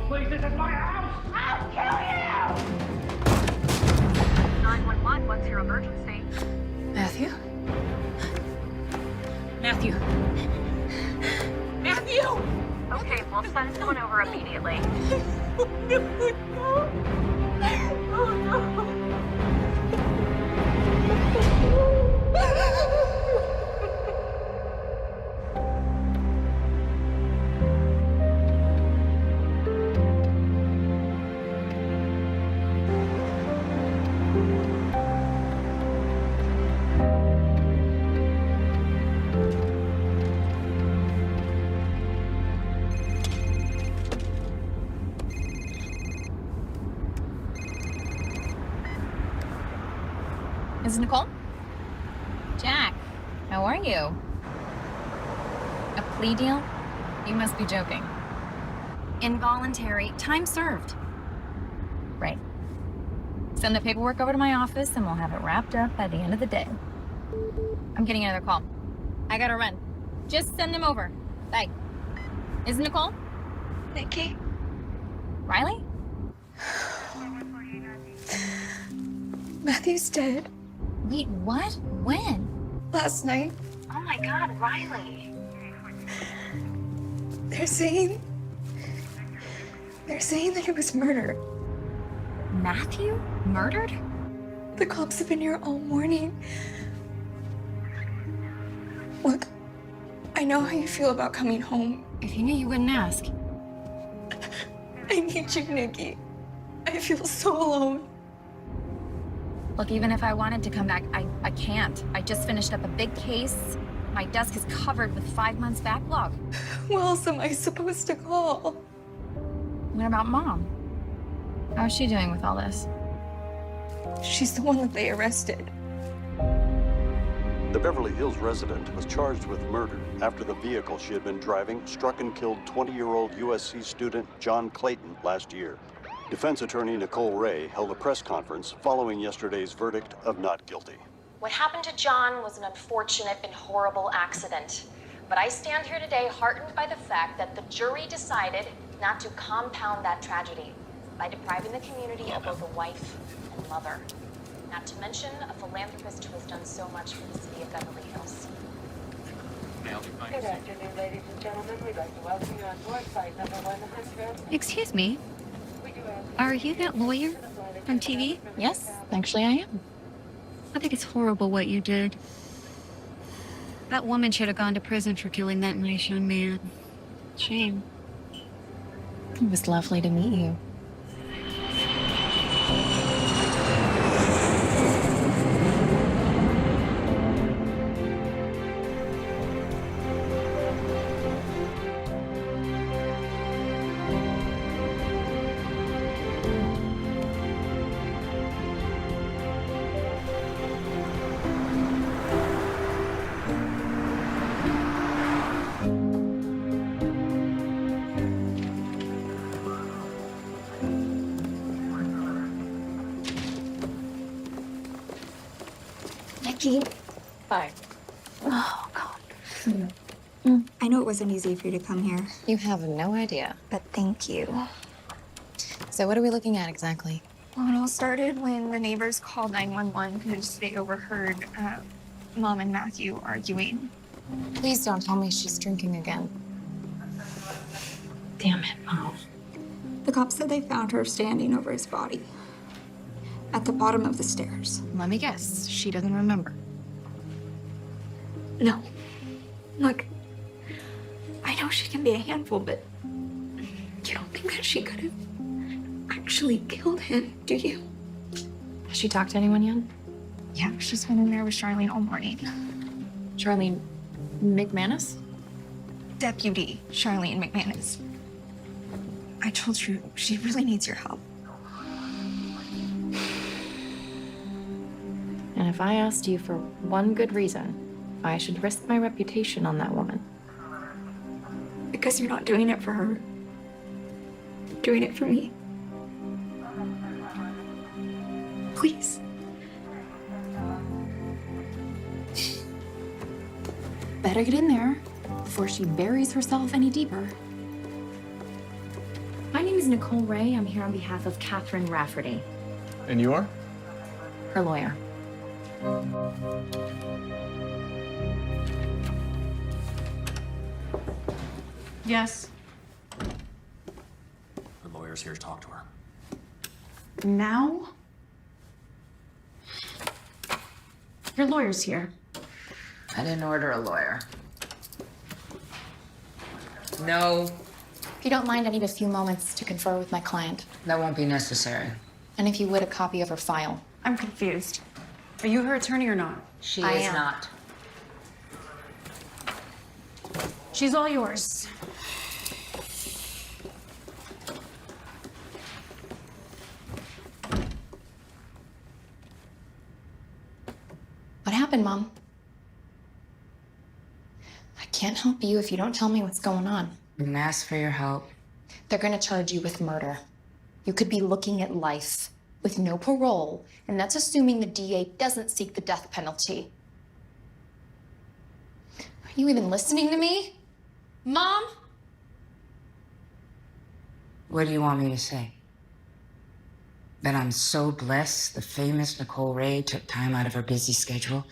please, this is my house! I'll kill you! 911, what's your emergency? Matthew? Matthew? Matthew! Okay, we'll send someone over immediately. Is it Nicole? Jack, how are you? A plea deal? You must be joking. Involuntary, time served. Right. Send the paperwork over to my office and we'll have it wrapped up by the end of the day. I'm getting another call. I gotta run. Just send them over. Bye. Is it Nicole? Nikki? Riley? Matthew's dead. Wait, what? When? Last night. Oh my god, Riley. They're saying that it was murder. Matthew? Murdered? The cops have been here all morning. Look, I know how you feel about coming home. If you knew, you wouldn't ask. I need you, Nikki. I feel so alone. Look, even if I wanted to come back, I can't. I just finished up a big case. My desk is covered with 5 months backlog. Who else am I supposed to call? What about Mom? How's she doing with all this? She's the one that they arrested. The Beverly Hills resident was charged with murder after the vehicle she had been driving struck and killed 20-year-old USC student John Clayton last year. Defense attorney Nicole Ray held a press conference following yesterday's verdict of not guilty. What happened to John was an unfortunate and horrible accident. But I stand here today heartened by the fact that the jury decided not to compound that tragedy by depriving the community of both a wife and mother. Not to mention a philanthropist who has done so much for the city of Beverly Hills. Good afternoon, ladies and gentlemen. We'd like to welcome you on board flight number 100. Excuse me, We do ask are you that lawyer from TV? Yes, actually I am. I think it's horrible what you did. That woman should have gone to prison for killing that nice young man. Shame. It was lovely to meet you. Nikki. Bye. Oh, God. I know it wasn't easy for you to come here, You have no idea. but thank you. So what are we looking at exactly? Well, it all started when the neighbors called 911 because they overheard Mom and Matthew arguing. Please don't tell me she's drinking again. Damn it, Mom. The cops said they found her standing over his body at the bottom of the stairs. Let me guess, she doesn't remember. No. Look, I know she can be a handful, but you don't think that she could have actually killed him, do you? Has she talked to anyone yet? Yeah, she's been in there with Charlene all morning. Charlene McManus? Deputy Charlene McManus. I told you, she really needs your help. And if I asked you for one good reason, I should risk my reputation on that woman. Because you're not doing it for her. You're doing it for me. Please. Better get in there before she buries herself any deeper. My name is is Nicole Ray. I'm here on behalf of Catherine Rafferty, And you are? her lawyer. Yes. The lawyer's here to talk to her. Now? Your lawyer's here. I didn't order a lawyer. No, If you don't mind, I need a few moments to confer with my client. that won't be necessary. And if you would, a copy of her file. I'm confused. Are you her attorney or not? She I is am. not. She's all yours. What happened, Mom? I can't help you if you don't tell me what's going on. Didn't ask for your help. They're gonna charge you with murder. You could be looking at life with no parole, and that's assuming the DA doesn't seek the death penalty. Are you even listening to me? Mom? What do you want me to say? That I'm so blessed the famous Nicole Ray took time out of her busy schedule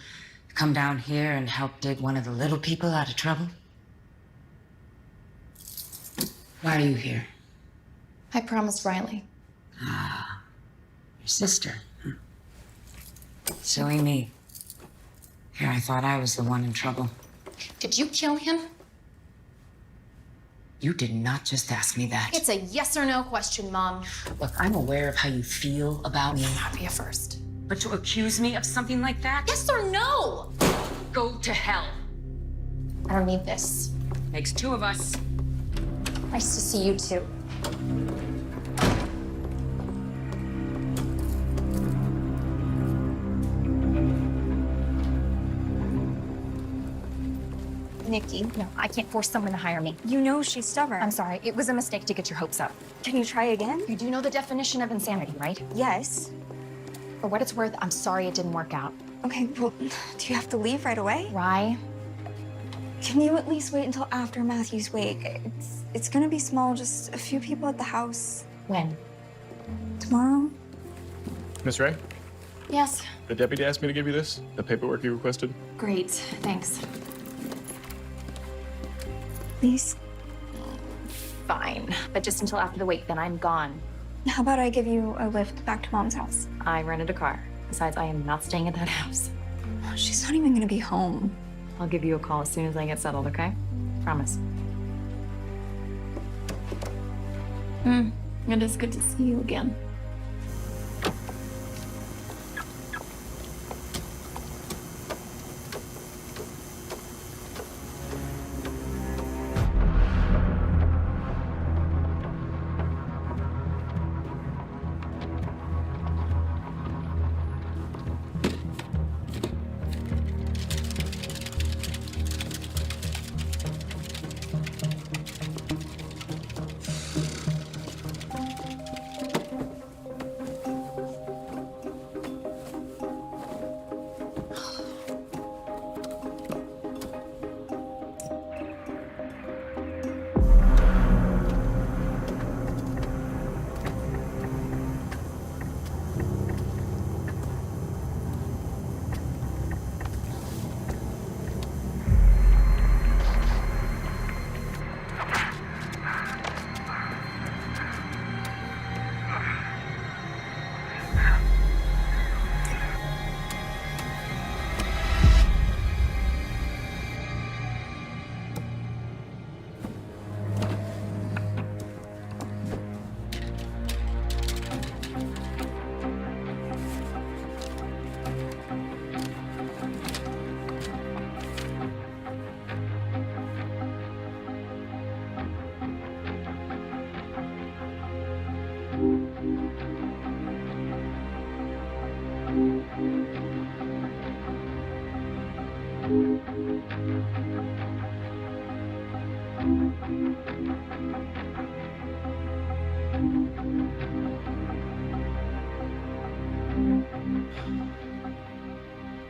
to come down here and help dig one of the little people out of trouble? Why are you here? I promised Riley. Your sister. Hmm. Silly me. Here, I thought I was the one in trouble. Did you kill him? You did not just ask me that. It's a yes or no question, Mom. Look, I'm aware of how you feel about me. That'd be a first. But to accuse me of something like that? Yes or no? Go to hell. I don't need this. Makes two of us. Nice to see you too. Nikki, no, I can't force someone to hire me. You know she's stubborn. I'm sorry, it was a mistake to get your hopes up. Can you try again? You do know the definition of insanity, right? Yes. For what it's worth, I'm sorry it didn't work out. Okay, well, do you have to leave right away? Rye, Can you at least wait until after Matthew's wake? It's gonna be small, just a few people at the house. when? Tomorrow? Miss Ray, Yes. the deputy asked me to give you this, the paperwork you requested. Great, thanks. Please? Fine, but just until after the wake, then I'm gone. How about I give you a lift back to Mom's house? I rented a car. Besides, I am not staying at that house. She's not even gonna be home. I'll give you a call as soon as I get settled, okay? Promise. It is good to see you again.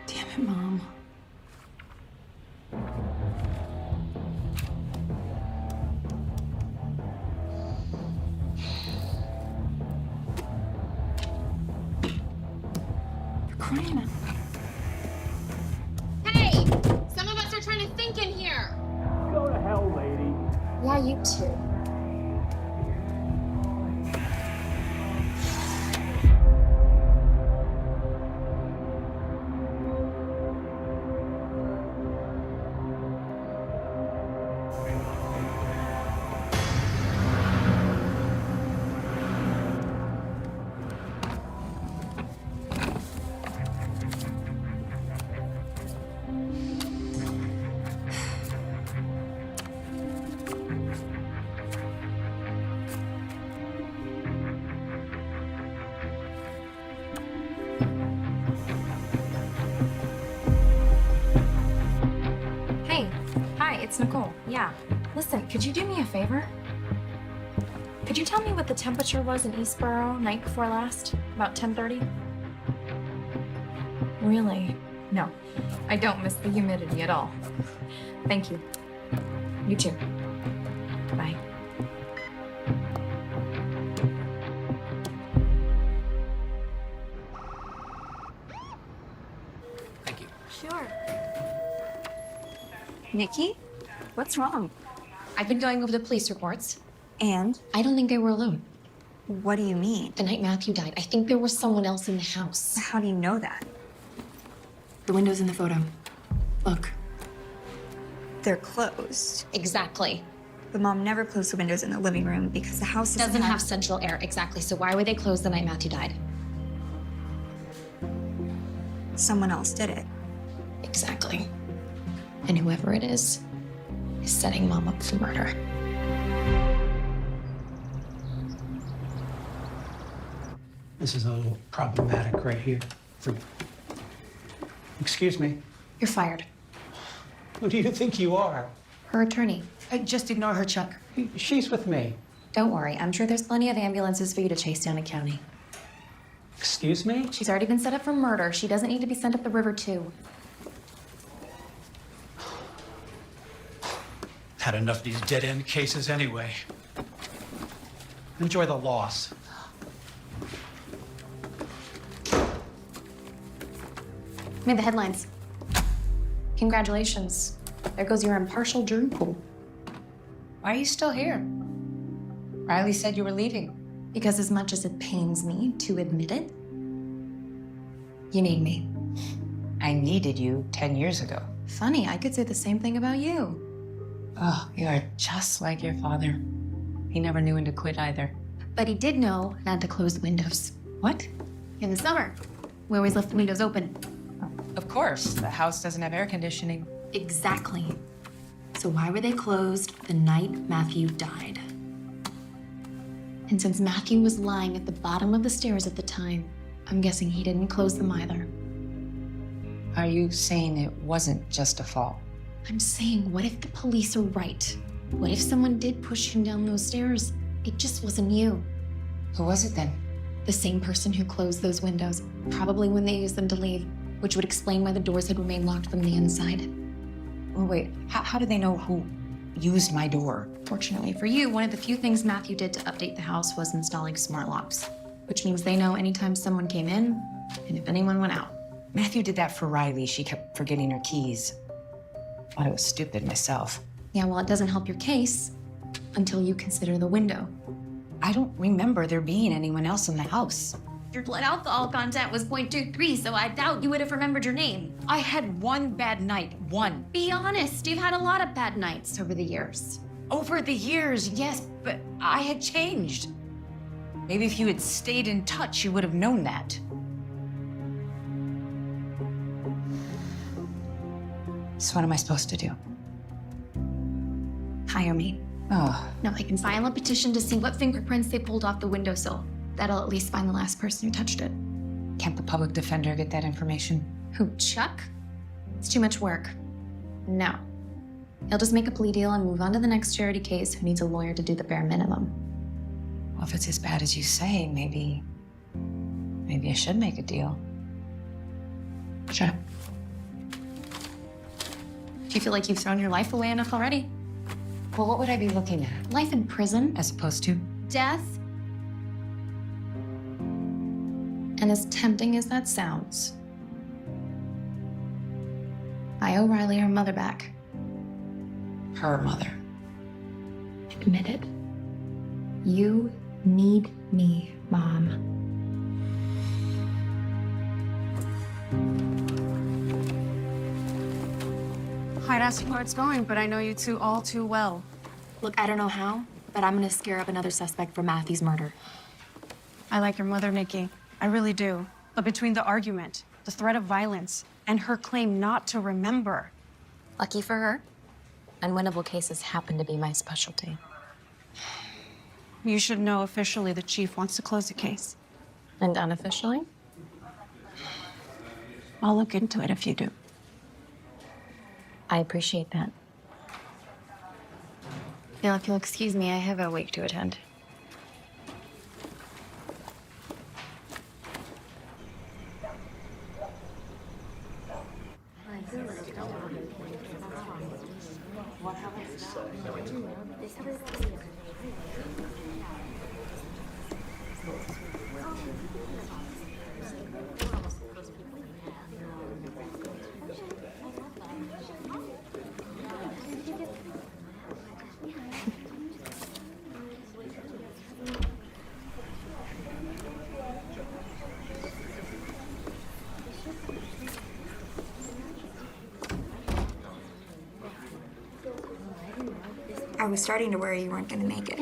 Damn it, Mom. crying out. Hey! Some of us are trying to think in here. Go to hell, lady. Yeah, you too. Hey, hi, it's Nicole. Yeah. Listen, could you do me a favor? Could you tell me what the temperature was in Eastboro night before last? About 10:30? Really? No. I don't miss the humidity at all. Thank you. You too. Bye. Thank you. Sure. Nikki, what's wrong? I've been going over the police reports. And I don't think they were alone. what do you mean? The night Matthew died, I think there was someone else in the house. How do you know that? The window's in the photo. Look. They're closed. Exactly. But Mom never closed the windows in the living room because the house Doesn't have central air. Exactly. So why were they closed the night Matthew died? Someone else did it. Exactly. And whoever it is setting Mom up for murder. This is a little problematic right here. Excuse me. You're fired. Who do you think you are? Her attorney. Just ignore her, Chuck. She's with me. Don't worry. I'm sure there's plenty of ambulances for you to chase down in county. Excuse me? She's already been set up for murder. She doesn't need to be sent up the river, too. Had enough of these dead-end cases anyway. Enjoy the loss. Made the headlines. Congratulations. There goes your impartial jury pool. Why are you still here? Riley said you were leaving. Because as much as it pains me to admit it, you need me. I needed you 10 years ago. Funny, I could say the same thing about you. Oh, you are just like your father. He never knew when to quit either. But he did know not to close the windows. What? In the summer, we always left the windows open. Of course, the house doesn't have air conditioning. Exactly. So why were they closed the night Matthew died? And since Matthew was lying at the bottom of the stairs at the time, I'm guessing he didn't close them either. Are you saying it wasn't just a fall? I'm saying, what if the police are right? What if someone did push him down those stairs? It just wasn't you. Who was it then? The same person who closed those windows, probably when they used them to leave, which would explain why the doors had remained locked from the inside. Oh, wait, how do they know who used my door? Fortunately for you, one of the few things Matthew did to update the house was installing smart locks, which means they know anytime someone came in and if anyone went out. Matthew did that for Riley. She kept forgetting her keys. Thought it was stupid myself. Yeah, well, it doesn't help your case until you consider the window. I don't remember there being anyone else in the house. Your blood alcohol content was 0.23, so I doubt you would have remembered your name. I had one bad night. One. Be honest, you've had a lot of bad nights over the years. Over the years, yes, but I had changed. Maybe if you had stayed in touch, you would have known that. So what am I supposed to do? Hire me. Oh, Now I can file a petition to see what fingerprints they pulled off the windowsill. That'll at least find the last person who touched it. can't the public defender get that information? Who, Chuck? It's too much work. No. He'll just make a plea deal and move on to the next charity case who needs a lawyer to do the bare minimum. Well, if it's as bad as you say, maybe I should make a deal. Sure. Do you feel like you've thrown your life away enough already? Well, what would I be looking at? Life in prison? As opposed to? Death? And as tempting as that sounds, I owe Riley her mother back. Her mother. Admit it. You need me, Mom. I'd ask you how it's going, but I know you two all too well. Look, I don't know how, but I'm gonna scare up another suspect for Matthew's murder. I like your mother, Nikki. I really do. But between the argument, the threat of violence, and her claim not to remember. Lucky for her, unwinnable cases happen to be my specialty. You should know officially the chief wants to close the case. And unofficially? I'll look into it if you do. I appreciate that. Now, if you'll excuse me, I have a wake to attend. I was starting to worry you weren't gonna make it.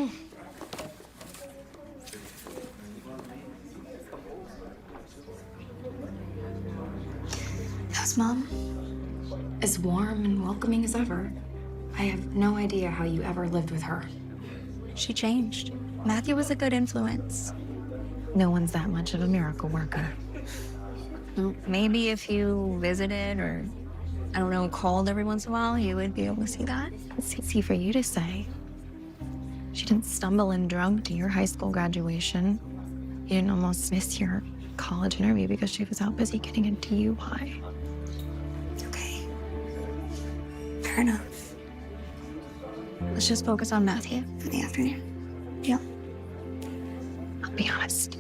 How's Mom? As warm and welcoming as ever. I have no idea how you ever lived with her. She changed. Matthew was a good influence. No one's that much of a miracle worker. Maybe if you visited or, I don't know, called every once in a while, you would be able to see that. It's easy for you to say. She didn't stumble and drunk to your high school graduation. You didn't almost miss your college interview because she was out busy getting into UI. Okay. Fair enough. Let's just focus on Matthew for the afternoon. Yeah. I'll be honest.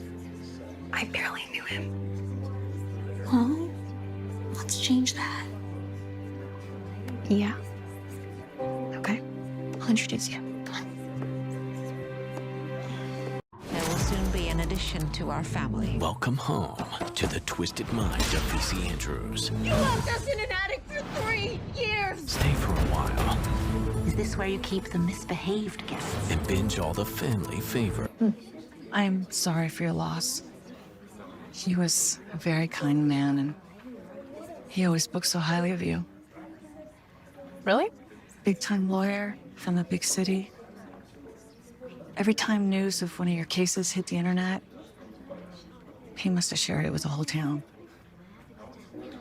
I barely knew him. Well, let's change that. Yeah. Okay. I'll introduce you. There will soon be an addition to our family. Welcome home to the twisted mind of VC Andrews. You left us in an attic for 3 years! Stay for a while Is this where you keep the misbehaved guests? and binge all the family favorites. I'm sorry for your loss. He was a very kind man, and he always spoke so highly of you. Really? Big-time lawyer from a big city. Every time news of one of your cases hit the internet, he must have shared it with the whole town.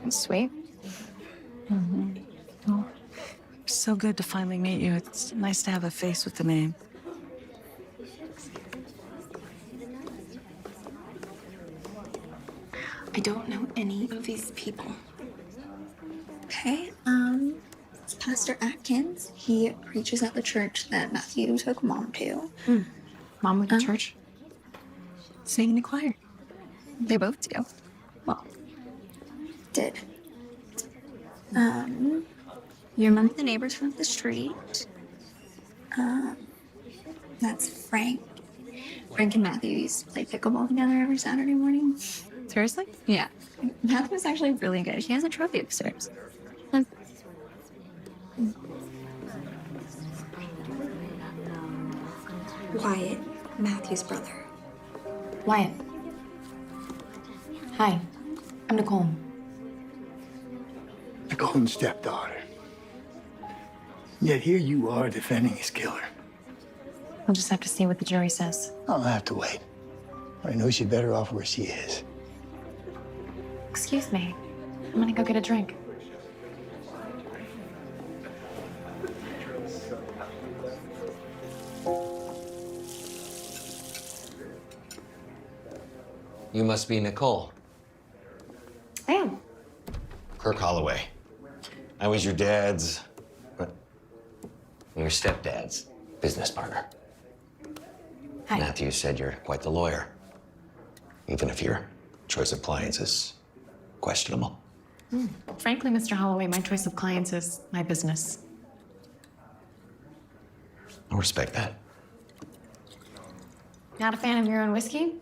Sweet. Oh, so good to finally meet you. It's nice to have a face with the name. I don't know any of these people. Okay, it's Pastor Atkins. He preaches at the church that Matthew took Mom to. Mom went to church? Sing in the choir. They both do. Well, did. You remember the neighbors from the street? That's Frank. Frank and Matthew used to play pickleball together every Saturday morning. Seriously? Yeah. Matthew was actually really good. He has a trophy upstairs. Wyatt, Matthew's brother. Wyatt. Hi. I'm Nicole. Nicole's stepdaughter. Yet here you are defending his killer. We'll just have to see what the jury says. I'll have to wait. I know she's better off where she is. Excuse me. I'm gonna go get a drink. You must be Nicole. I am. Kirk Holloway. I was your dad's... what? Your stepdad's business partner. Hi. Matthew said you're quite the lawyer. Even if your choice of clients is questionable. Frankly, Mr. Holloway, my choice of clients is my business. I respect that. Not a fan of your own whiskey?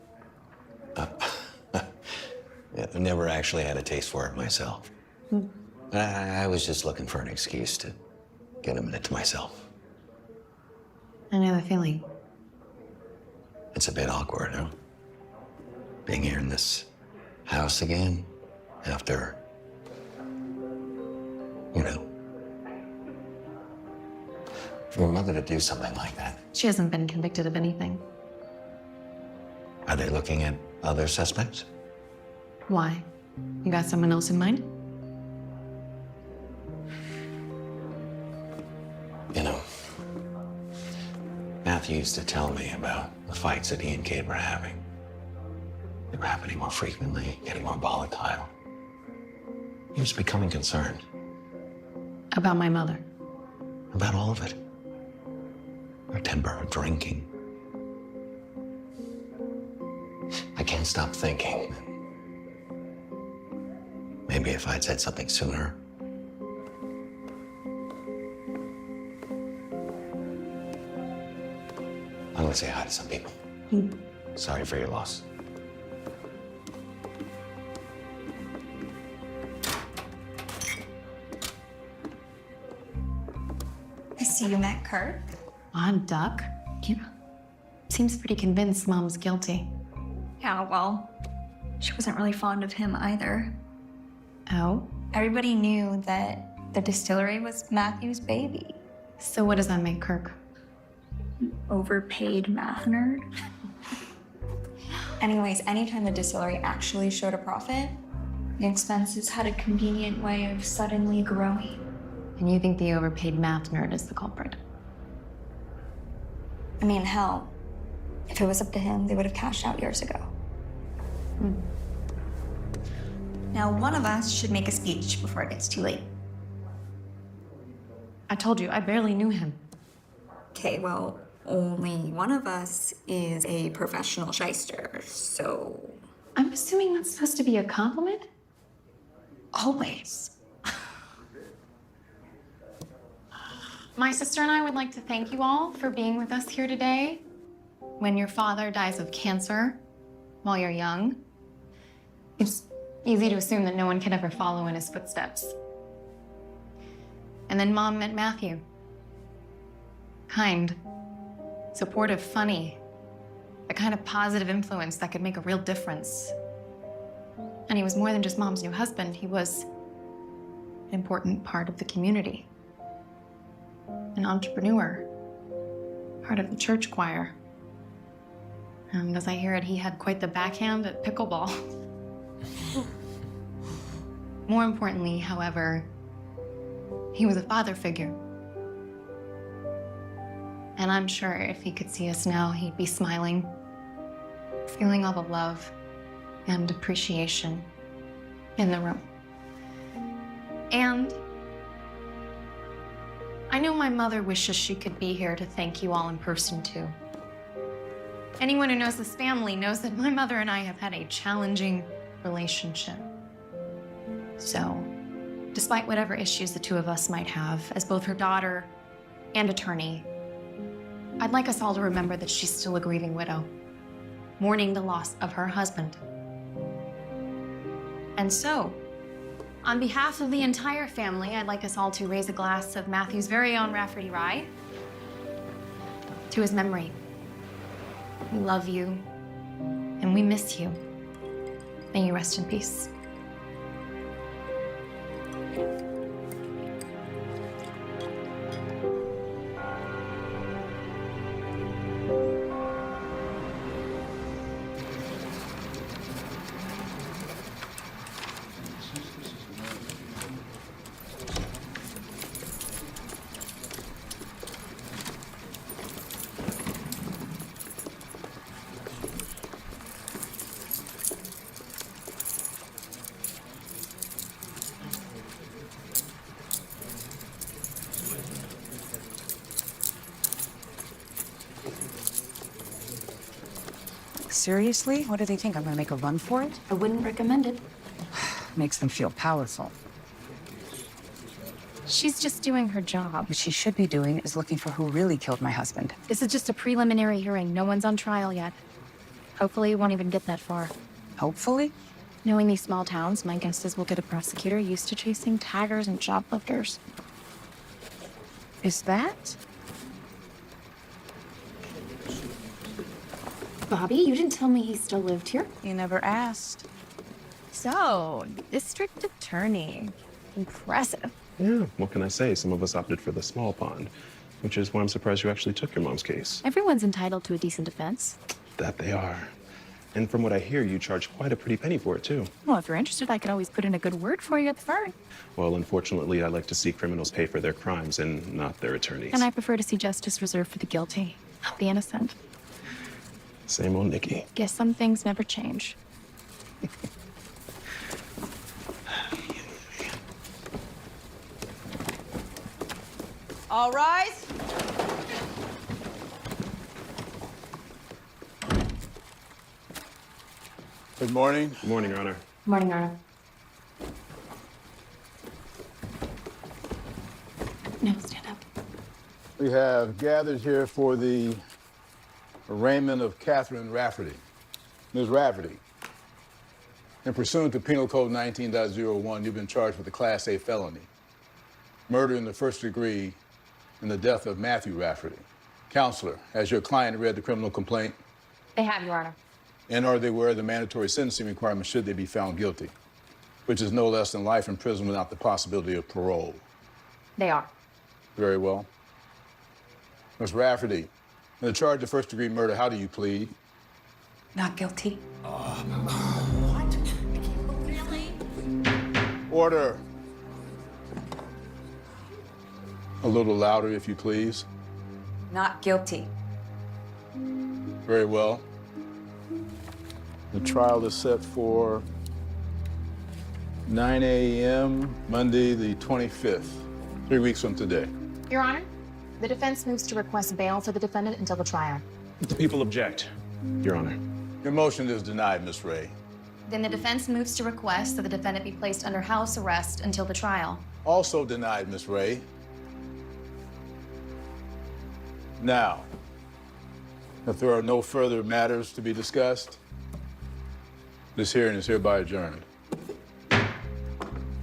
Yeah, I never actually had a taste for it myself. I was just looking for an excuse to get a minute to myself. I know the feeling. It's a bit awkward, huh? Being here in this house again after, you know, for your mother to do something like that. She hasn't been convicted of anything. Are they looking at other suspects? Why? You got someone else in mind? You know, Matthew used to tell me about the fights that he and Kate were having. They were happening more frequently, getting more volatile. He was becoming concerned About my mother. about all of it. Her temper, her drinking. I can't stop thinking. Maybe if I'd said something sooner. I'm gonna say hi to some people. Sorry for your loss. I see you met Kirk. Odd duck. You seems pretty convinced Mom's guilty. Yeah, well, she wasn't really fond of him either. Oh? Everybody knew that the distillery was Matthew's baby. So what does that make Kirk? Overpaid math nerd. Anyways, anytime the distillery actually showed a profit, the expenses had a convenient way of suddenly growing. And you think the overpaid math nerd is the culprit? I mean, hell, if it was up to him, they would have cashed out years ago. Now, one of us should make a speech before it gets too late. I told you, I barely knew him. Okay, well, only one of us is a professional shyster, so... I'm assuming that's supposed to be a compliment? Always. My sister and I would like to thank you all for being with us here today. When your father dies of cancer while you're young, it's easy to assume that no one could ever follow in his footsteps. And then Mom met Matthew. Kind, supportive, funny, the kind of positive influence that could make a real difference. And he was more than just Mom's new husband, he was an important part of the community. An entrepreneur, part of the church choir. And as I hear it, he had quite the backhand at pickleball. More importantly, however, he was a father figure. And I'm sure if he could see us now, he'd be smiling, feeling all the love and appreciation in the room. And I know my mother wishes she could be here to thank you all in person, too. Anyone who knows this family knows that my mother and I have had a challenging relationship. So, despite whatever issues the two of us might have, as both her daughter and attorney, I'd like us all to remember that she's still a grieving widow, mourning the loss of her husband. And so, on behalf of the entire family, I'd like us all to raise a glass of Matthew's very own Rafferty Rye to his memory. We love you, and we miss you. May you rest in peace. Seriously? What do they think? I'm gonna make a run for it? I wouldn't recommend it. makes them feel powerful. She's just doing her job. What she should be doing is looking for who really killed my husband. This is just a preliminary hearing. No one's on trial yet. Hopefully, it won't even get that far. Hopefully? Knowing these small towns, my guess is we'll get a prosecutor used to chasing taggers and shoplifters. Is that? Bobby, you didn't tell me he still lived here. You never asked. So, district attorney. Impressive. Yeah, what can I say? Some of us opted for the small pond, which is why I'm surprised you actually took your mom's case. Everyone's entitled to a decent defense. That they are. And from what I hear, you charge quite a pretty penny for it, too. Well, if you're interested, I could always put in a good word for you at the firm. Well, unfortunately, I like to see criminals pay for their crimes and not their attorneys. And I prefer to see justice reserved for the guilty, not the innocent. Same old Nikki. Guess some things never change. All rise. Good morning. Good morning, Your Honor. Morning, Your Honor. No, stand up. We have gathered here for the arraignment of Catherine Rafferty. Ms. Rafferty, in pursuant to Penal Code 19.01, you've been charged with a Class A felony, murder in the first degree in the death of Matthew Rafferty. Counselor, has your client read the criminal complaint? They have, Your Honor. And are they aware of the mandatory sentencing requirement should they be found guilty, which is no less than life in prison without the possibility of parole? They are. Very well. Ms. Rafferty, in the charge of first-degree murder, how do you plead? Not guilty. Order. A little louder, if you please. Not guilty. Very well. The trial is set for 9 a.m., Monday, the 25th, 3 weeks from today. Your Honor, the defense moves to request bail for the defendant until the trial. The people object, Your Honor. Your motion is denied, Miss Ray. Then the defense moves to request that the defendant be placed under house arrest until the trial. Also denied, Miss Ray. Now, if there are no further matters to be discussed, this hearing is hereby adjourned.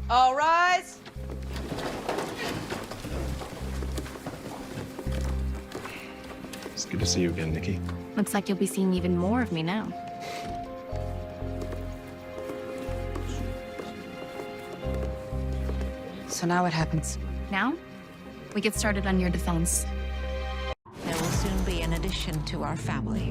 All rise. It's good to see you again, Nikki. Looks like you'll be seeing even more of me now. So now what happens? Now, we get started on your defense. There will soon be an addition to our family.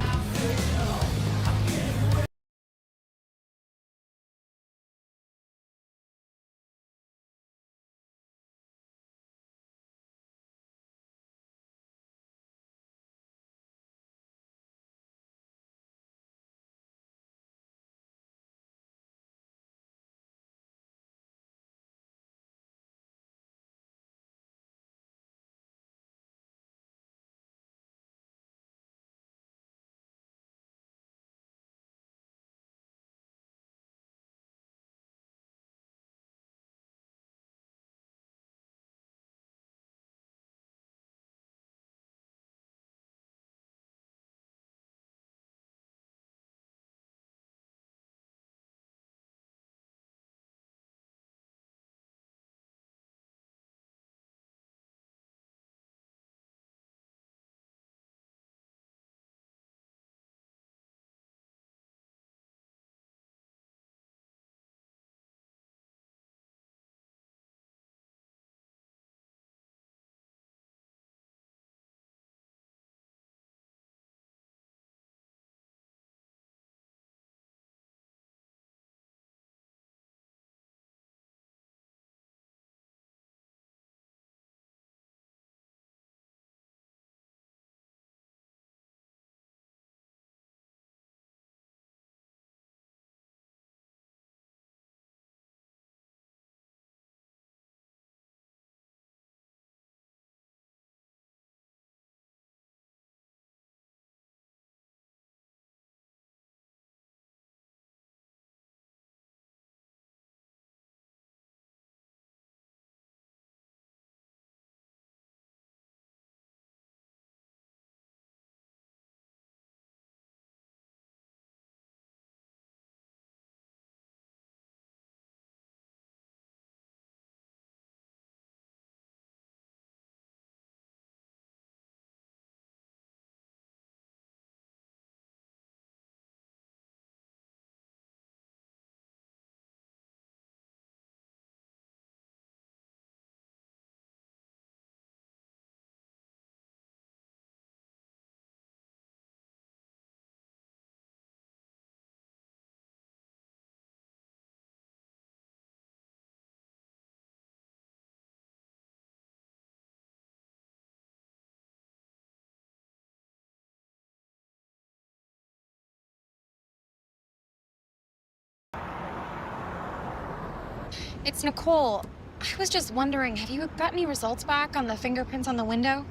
It's Nicole. I was just wondering, have you got any results back on the fingerprints on the window?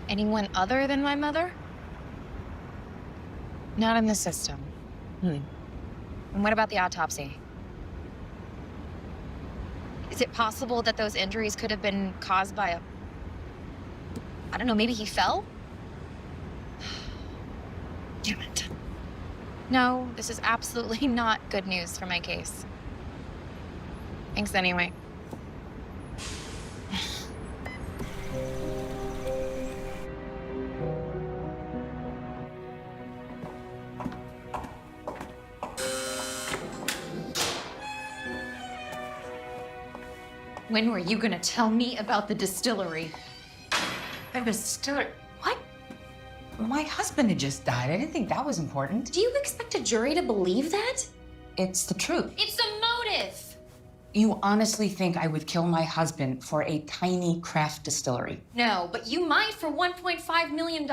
Anyone other than my mother? Not in the system. And what about the autopsy? Is it possible that those injuries could have been caused by I don't know, maybe he fell? Damn it. No, this is absolutely not good news for my case. Thanks anyway. When were you gonna tell me about the distillery? The distillery? What? My husband had just died. I didn't think that was important. Do you expect a jury to believe that? It's the truth. It's a motive! You honestly think I would kill my husband for a tiny craft distillery? No, but you might for $1.5 million.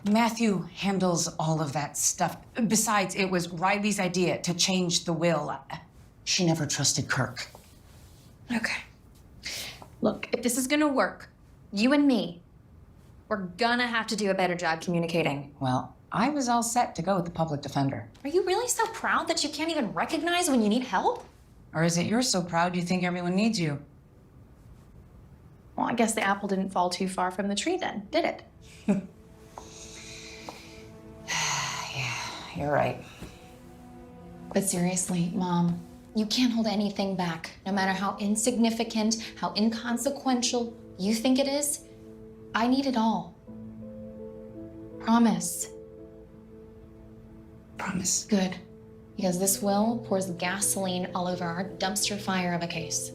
Matthew handles all of that stuff. Besides, it was Riley's idea to change the will. She never trusted Kirk. Okay. Look, if this is gonna work, you and me, we're gonna have to do a better job communicating. Well, I was all set to go with the public defender. Are you really so proud that you can't even recognize when you need help? Or is it you're so proud you think everyone needs you? Well, I guess the apple didn't fall too far from the tree then, did it? Yeah, you're right. But seriously, Mom, you can't hold anything back, no matter how insignificant, how inconsequential you think it is. I need it all. Promise. Promise. Good. Because this will pours gasoline all over our dumpster fire of a case.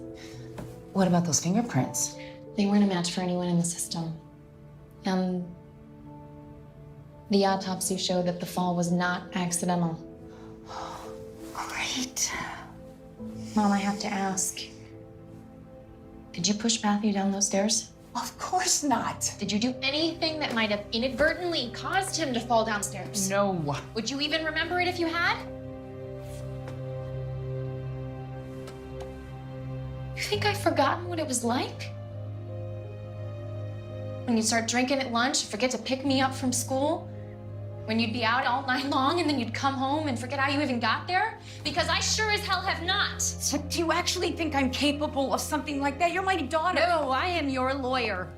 What about those fingerprints? They weren't a match for anyone in the system. And the autopsy showed that the fall was not accidental. Great. Mom, I have to ask. Did you push Matthew down those stairs? Of course not. Did you do anything that might have inadvertently caused him to fall downstairs? No. Would you even remember it if you had? You think I've forgotten what it was like? When you'd start drinking at lunch, forget to pick me up from school? When you'd be out all night long and then you'd come home and forget how you even got there? Because I sure as hell have not. So do you actually think I'm capable of something like that? You're my daughter. No, I am your lawyer.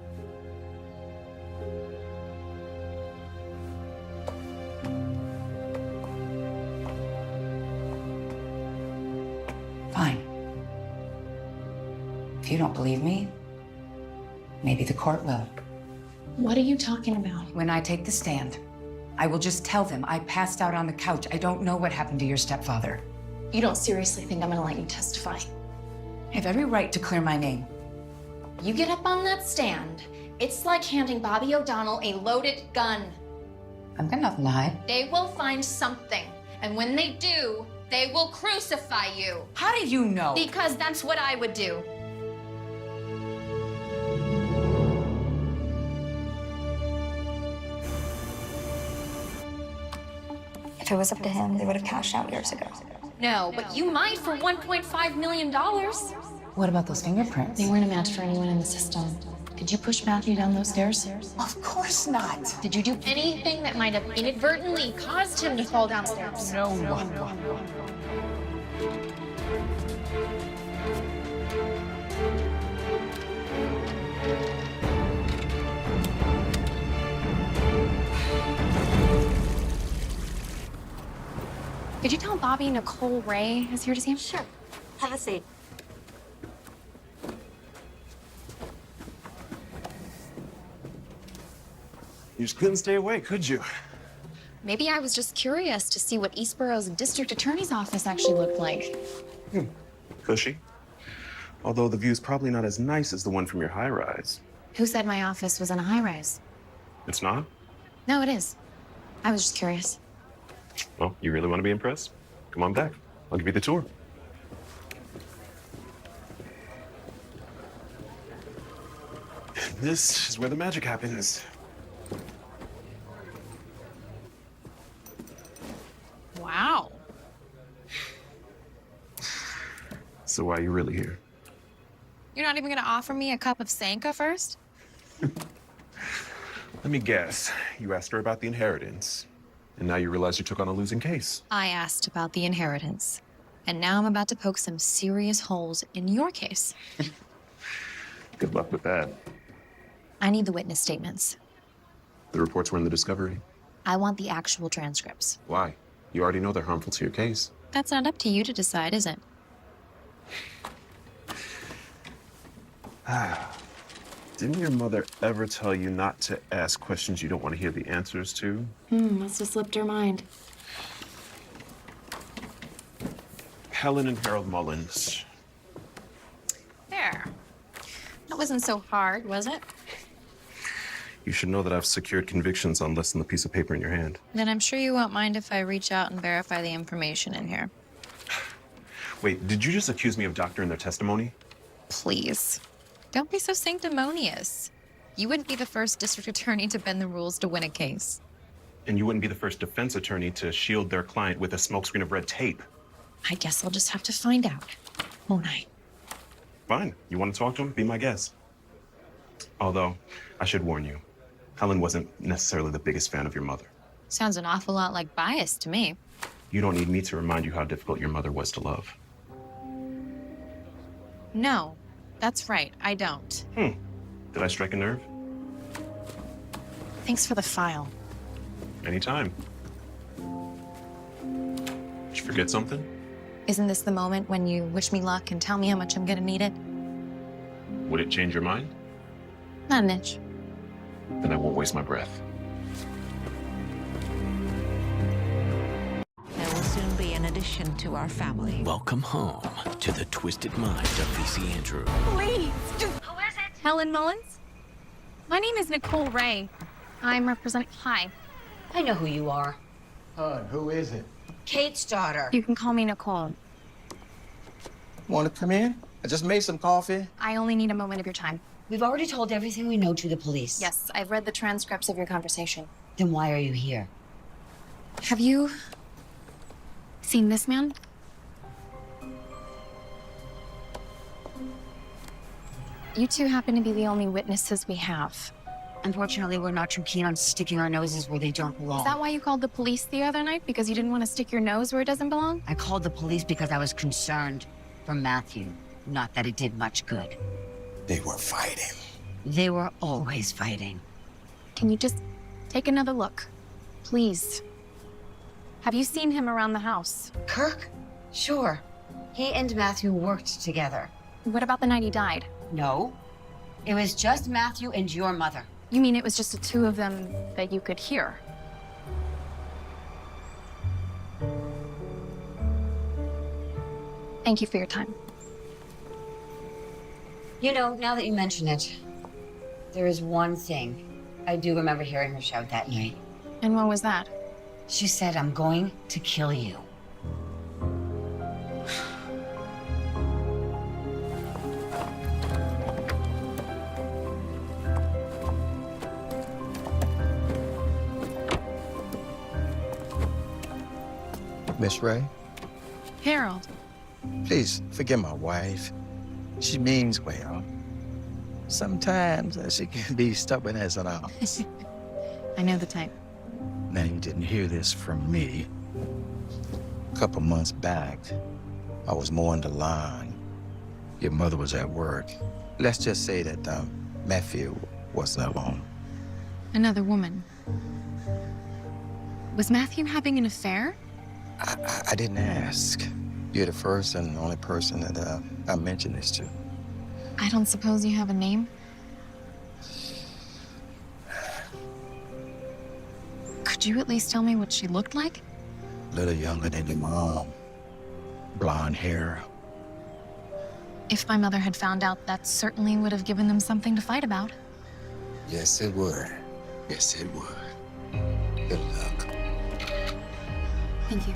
Fine. If you don't believe me, maybe the court will. What are you talking about? When I take the stand, I will just tell them I passed out on the couch. I don't know what happened to your stepfather. You don't seriously think I'm gonna let you testify? I have every right to clear my name. You get up on that stand, it's like handing Bobby O'Donnell a loaded gun. I've got nothing to hide. They will find something, and when they do, they will crucify you. How do you know? Because that's what I would do. If it was up to him, they would have cashed out years ago. No, but you might for $1.5 million. What about those fingerprints? They weren't a match for anyone in the system. Did you push Matthew down those stairs? Of course not. Did you do anything that might have inadvertently caused him to fall downstairs? No. Did you tell Bobby Nicole Ray is here to see him? Sure. Have a seat. You just couldn't stay away, could you? Maybe I was just curious to see what Eastborough's district attorney's office actually looked like. Cushy. Although the view's probably not as nice as the one from your high rise. Who said my office was in a high rise? It's not? No, it is. I was just curious. Well, you really want to be impressed? Come on back. I'll give you the tour. This is where the magic happens. Wow. So why are you really here? You're not even gonna offer me a cup of Sanka first? Let me guess. You asked her about the inheritance, and now you realize you took on a losing case. I asked about the inheritance, and now I'm about to poke some serious holes in your case. Good luck with that. I need the witness statements. The reports were in the discovery. I want the actual transcripts. Why? You already know they're harmful to your case. That's not up to you to decide, is it? Didn't your mother ever tell you not to ask questions you don't want to hear the answers to? Must have slipped her mind. Helen and Harold Mullins. There. That wasn't so hard, was it? You should know that I've secured convictions on less than the piece of paper in your hand. Then I'm sure you won't mind if I reach out and verify the information in here. Wait, did you just accuse me of doctoring their testimony? Please. Don't be so sanctimonious. You wouldn't be the first district attorney to bend the rules to win a case. And you wouldn't be the first defense attorney to shield their client with a smokescreen of red tape. I guess I'll just have to find out, won't I? Fine. You want to talk to him? Be my guest. Although, I should warn you, Helen wasn't necessarily the biggest fan of your mother. Sounds an awful lot like bias to me. You don't need me to remind you how difficult your mother was to love. No, that's right, I don't. Did I strike a nerve? Thanks for the file. Anytime. Did you forget something? Isn't this the moment when you wish me luck and tell me how much I'm gonna need it? Would it change your mind? Not an inch. Then I won't waste my breath. There will soon be an addition to our family. Welcome home to the twisted mind of V.C. Andrew. Please, just... Who is it? Helen Mullins? My name is Nicole Ray. I'm representing... Hi. I know who you are. Who is it? Kate's daughter. You can call me Nicole. Want to come in? I just made some coffee. I only need a moment of your time. We've already told everything we know to the police. Yes, I've read the transcripts of your conversation. Then why are you here? Have you seen this man? You two happen to be the only witnesses we have. Unfortunately, we're not too keen on sticking our noses where they don't belong. Is that why you called the police the other night? Because you didn't want to stick your nose where it doesn't belong? I called the police because I was concerned for Matthew. Not that it did much good. They were fighting. They were always fighting. Can you just take another look? Please. Have you seen him around the house? Kirk? Sure. He and Matthew worked together. What about the night he died? No. It was just Matthew and your mother. You mean it was just the two of them that you could hear? Thank you for your time. You know, now that you mention it, there is one thing. I do remember hearing her shout that night. And what was that? She said, "I'm going to kill you." Miss Ray, Harold. please forgive my wife. She means well. Sometimes she can be stubborn as an ox. I know the type. Now, you didn't hear this from me. A couple months back, I was mowing the lawn. Your mother was at work. Let's just say that Matthew wasn't alone. Another woman. Was Matthew having an affair? I didn't ask. You're the first and only person that I mentioned this to. I don't suppose you have a name? Could you at least tell me what she looked like? A little younger than your mom. Blonde hair. If my mother had found out, that certainly would have given them something to fight about. Yes, it would. Yes, it would. Good luck. Thank you.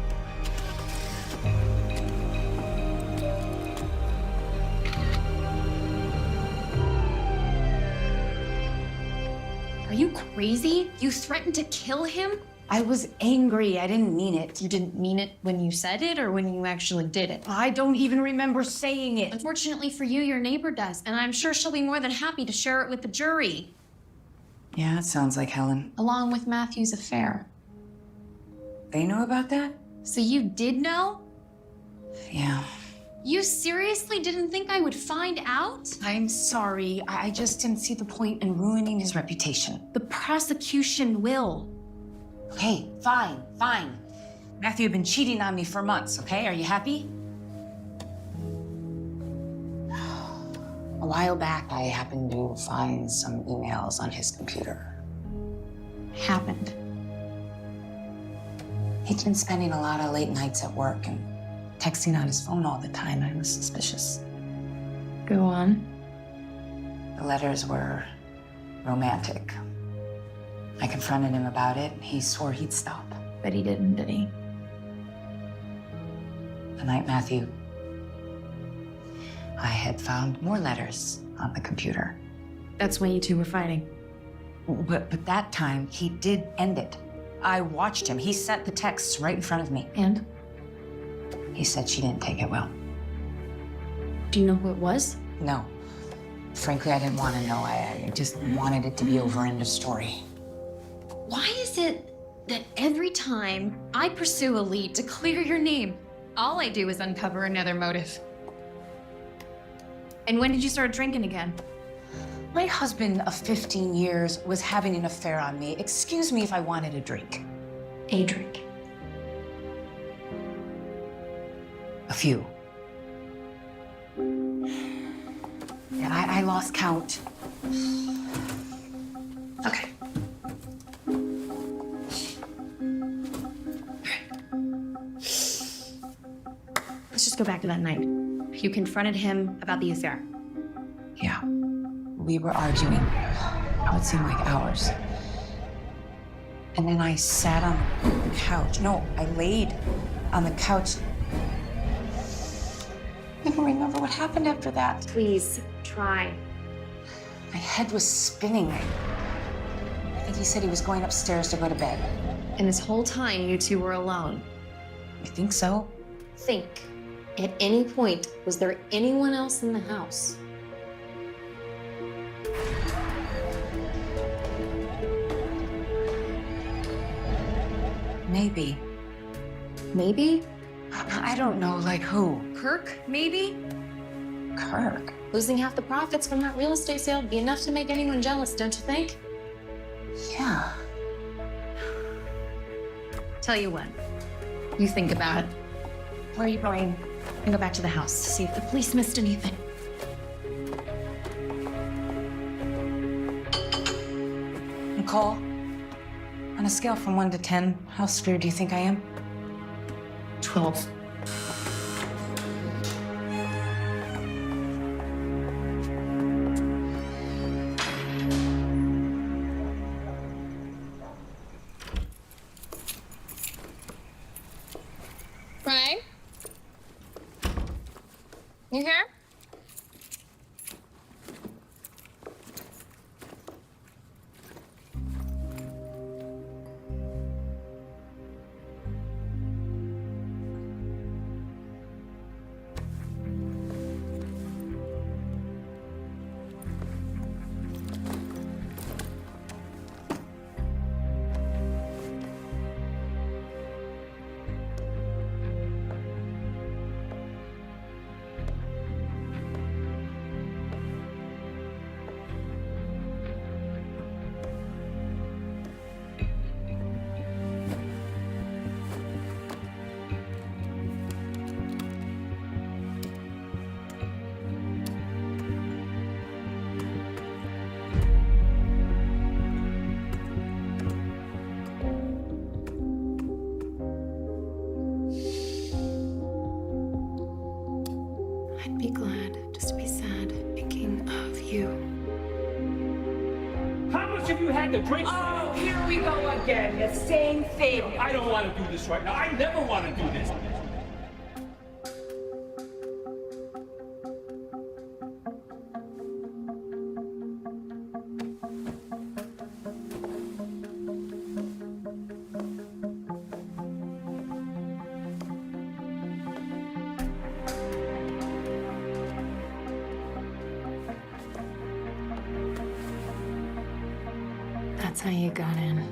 Are you crazy? You threatened to kill him? I was angry. I didn't mean it. You didn't mean it when you said it or when you actually did it? I don't even remember saying it. Unfortunately for you, your neighbor does, and I'm sure she'll be more than happy to share it with the jury. Yeah, it sounds like Helen. Along with Matthew's affair. They know about that? So you did know? Yeah. You seriously didn't think I would find out? I'm sorry. I just didn't see the point in ruining his reputation. The prosecution will. Okay, fine. Matthew had been cheating on me for months, okay? Are you happy? A while back, I happened to find some emails on his computer. Happened. He'd been spending a lot of late nights at work and texting on his phone all the time. I was suspicious. Go on. The letters were romantic. I confronted him about it. He swore he'd stop. But he didn't, did he? The night Matthew, I had found more letters on the computer. That's when you two were fighting. But that time, he did end it. I watched him. He sent the texts right in front of me. And? He said she didn't take it well. Do you know who it was? No. Frankly, I didn't want to know. I just wanted it to be over, end of story. Why is it that every time I pursue a lead to clear your name, all I do is uncover another motive? And when did you start drinking again? My husband of 15 years was having an affair on me. Excuse me if I wanted a drink. A drink. A few. Yeah, I lost count. Okay. Let's just go back to that night. You confronted him about the affair. Yeah. We were arguing. It would seem like hours. And then I sat on the couch. No, I laid on the couch. I don't remember what happened after that. Please, try. My head was spinning. I think he said he was going upstairs to go to bed. And this whole time, you two were alone. You think so? Think. At any point, was there anyone else in the house? Maybe. Maybe? I don't know, like who? Kirk, maybe? Kirk? Losing half the profits from that real estate sale would be enough to make anyone jealous, don't you think? Yeah. Tell you what, you think about it. Where are you going? And go back to the house to see if the police missed anything. Nicole, on a scale from 1 to 10, how screwed do you think I am? 12. Brian? You here? I'd be glad just to be sad thinking of you. How much have you had to drink? Oh, here we go again. The same thing. I don't want to do this right now. I never want to do this. how you got in.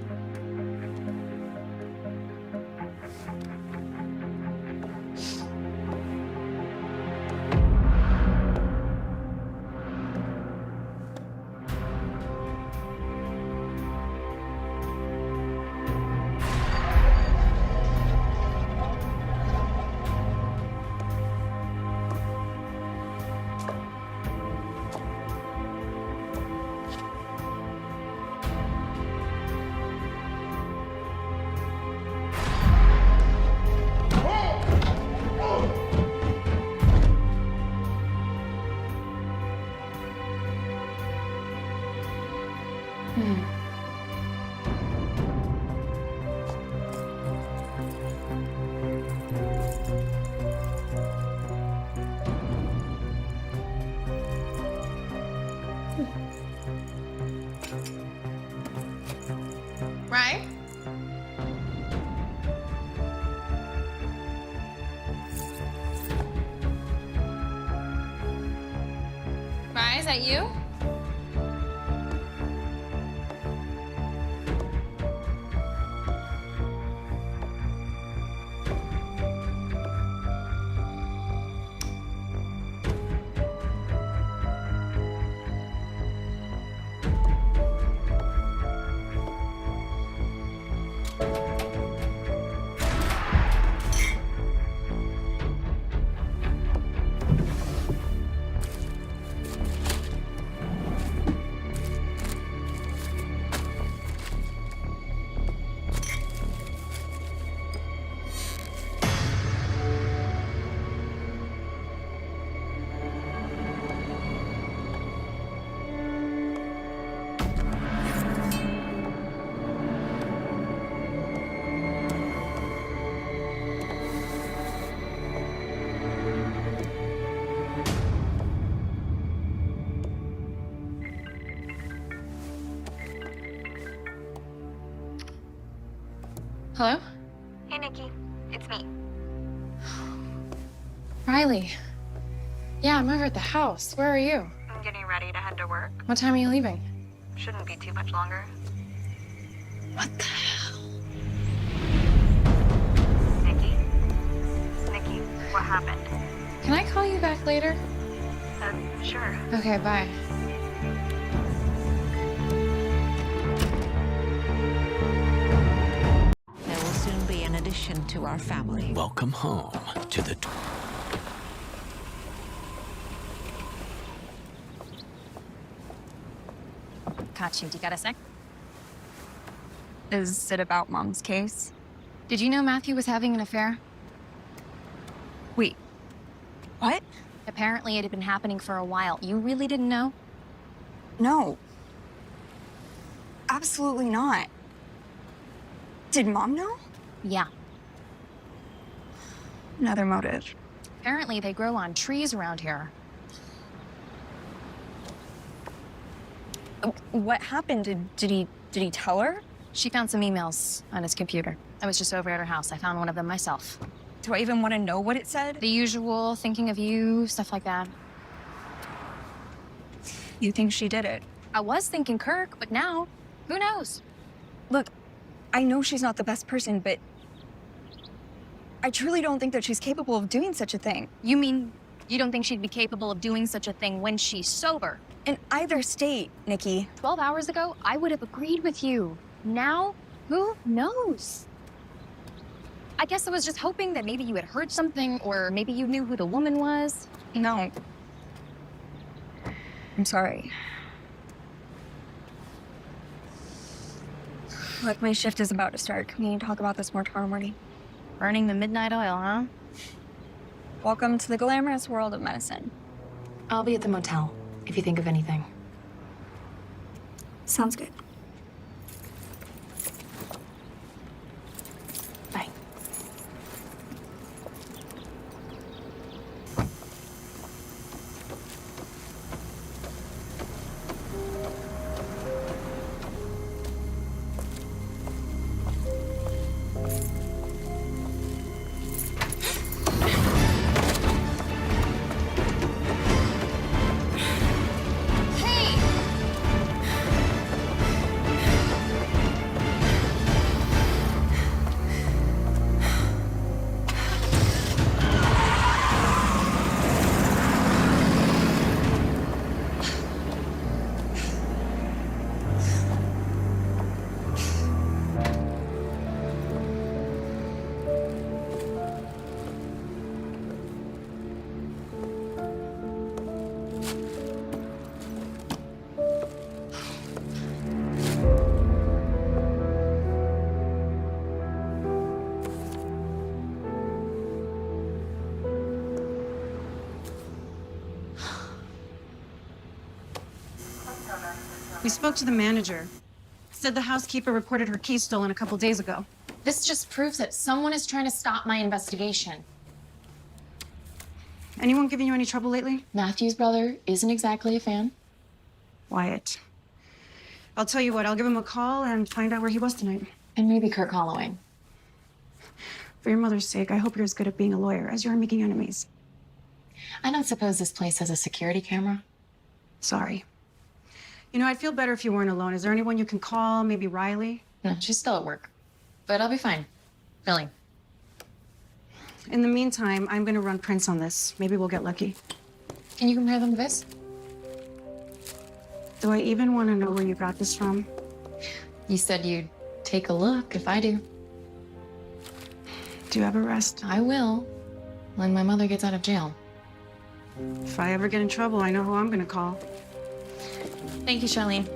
Right? Right, is that you? Hello? Hey, Nikki. It's me. Riley. Yeah, I'm over at the house. Where are you? I'm getting ready to head to work. What time are you leaving? Shouldn't be too much longer. What the hell? Nikki? Nikki, what happened? Can I call you back later? Sure. Okay, bye. There will soon be an addition to our family. Welcome home to the... Got you. Do you got a sec? Is it about Mom's case? Did you know Matthew was having an affair? Wait. What? Apparently it had been happening for a while. You really didn't know? No. Absolutely not. Did Mom know? Yeah. Another motive. Apparently they grow on trees around here. What happened? Did he tell her? She found some emails on his computer. I was just over at her house. I found one of them myself. Do I even want to know what it said? The usual, thinking of you, stuff like that. You think she did it? I was thinking Kirk, but now, who knows? Look, I know she's not the best person, but I truly don't think that she's capable of doing such a thing. You mean you don't think she'd be capable of doing such a thing when she's sober? In either state, Nikki. 12 hours ago, I would have agreed with you. Now, who knows? I guess I was just hoping that maybe you had heard something, or maybe you knew who the woman was. No. I'm sorry. Look, my shift is about to start. Can we talk about this more tomorrow morning? Burning the midnight oil, huh? Welcome to the glamorous world of medicine. I'll be at the motel, if you think of anything. Sounds good. Bye. We spoke to the manager. Said the housekeeper reported her keys stolen a couple days ago. This just proves that someone is trying to stop my investigation. Anyone giving you any trouble lately? Matthew's brother isn't exactly a fan. Wyatt. I'll tell you what, I'll give him a call and find out where he was tonight. And maybe Kirk Holloway. For your mother's sake, I hope you're as good at being a lawyer as you are making enemies. I don't suppose this place has a security camera. Sorry. You know, I'd feel better if you weren't alone. Is there anyone you can call? Maybe Riley? No, she's still at work. But I'll be fine. Really. In the meantime, I'm gonna run prints on this. Maybe we'll get lucky. Can you compare them to this? Do I even want to know where you got this from? You said you'd take a look if I do. Do you have a rest? I will, when my mother gets out of jail. If I ever get in trouble, I know who I'm gonna call. Thank you, Charlene.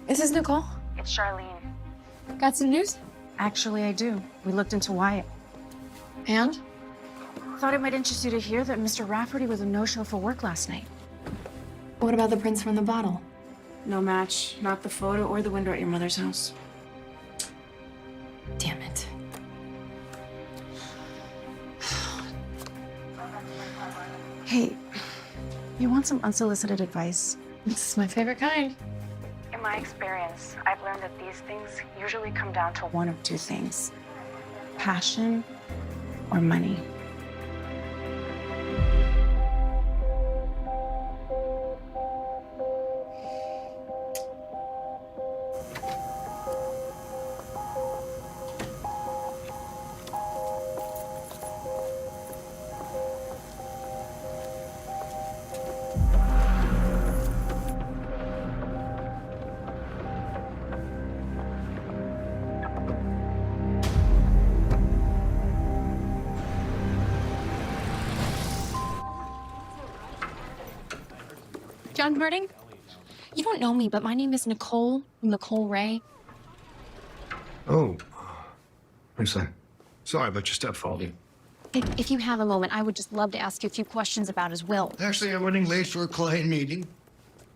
Is this Nicole? It's Charlene. Got some news? Actually, I do. We looked into Wyatt. And? Thought it might interest you to hear that Mr. Rafferty was a no-show for work last night. What about the prints from the bottle? No match. Not the photo or the window at your mother's house. Damn it. Hey, you want some unsolicited advice? This is my favorite kind. In my experience, I've learned that these things usually come down to one of two things: passion or money. John Harding? You don't know me, but my name is Nicole Ray. Oh, Lisa. Sorry about your stepfather. If you have a moment, I would just love to ask you a few questions about his will. Actually, I'm running late for a client meeting.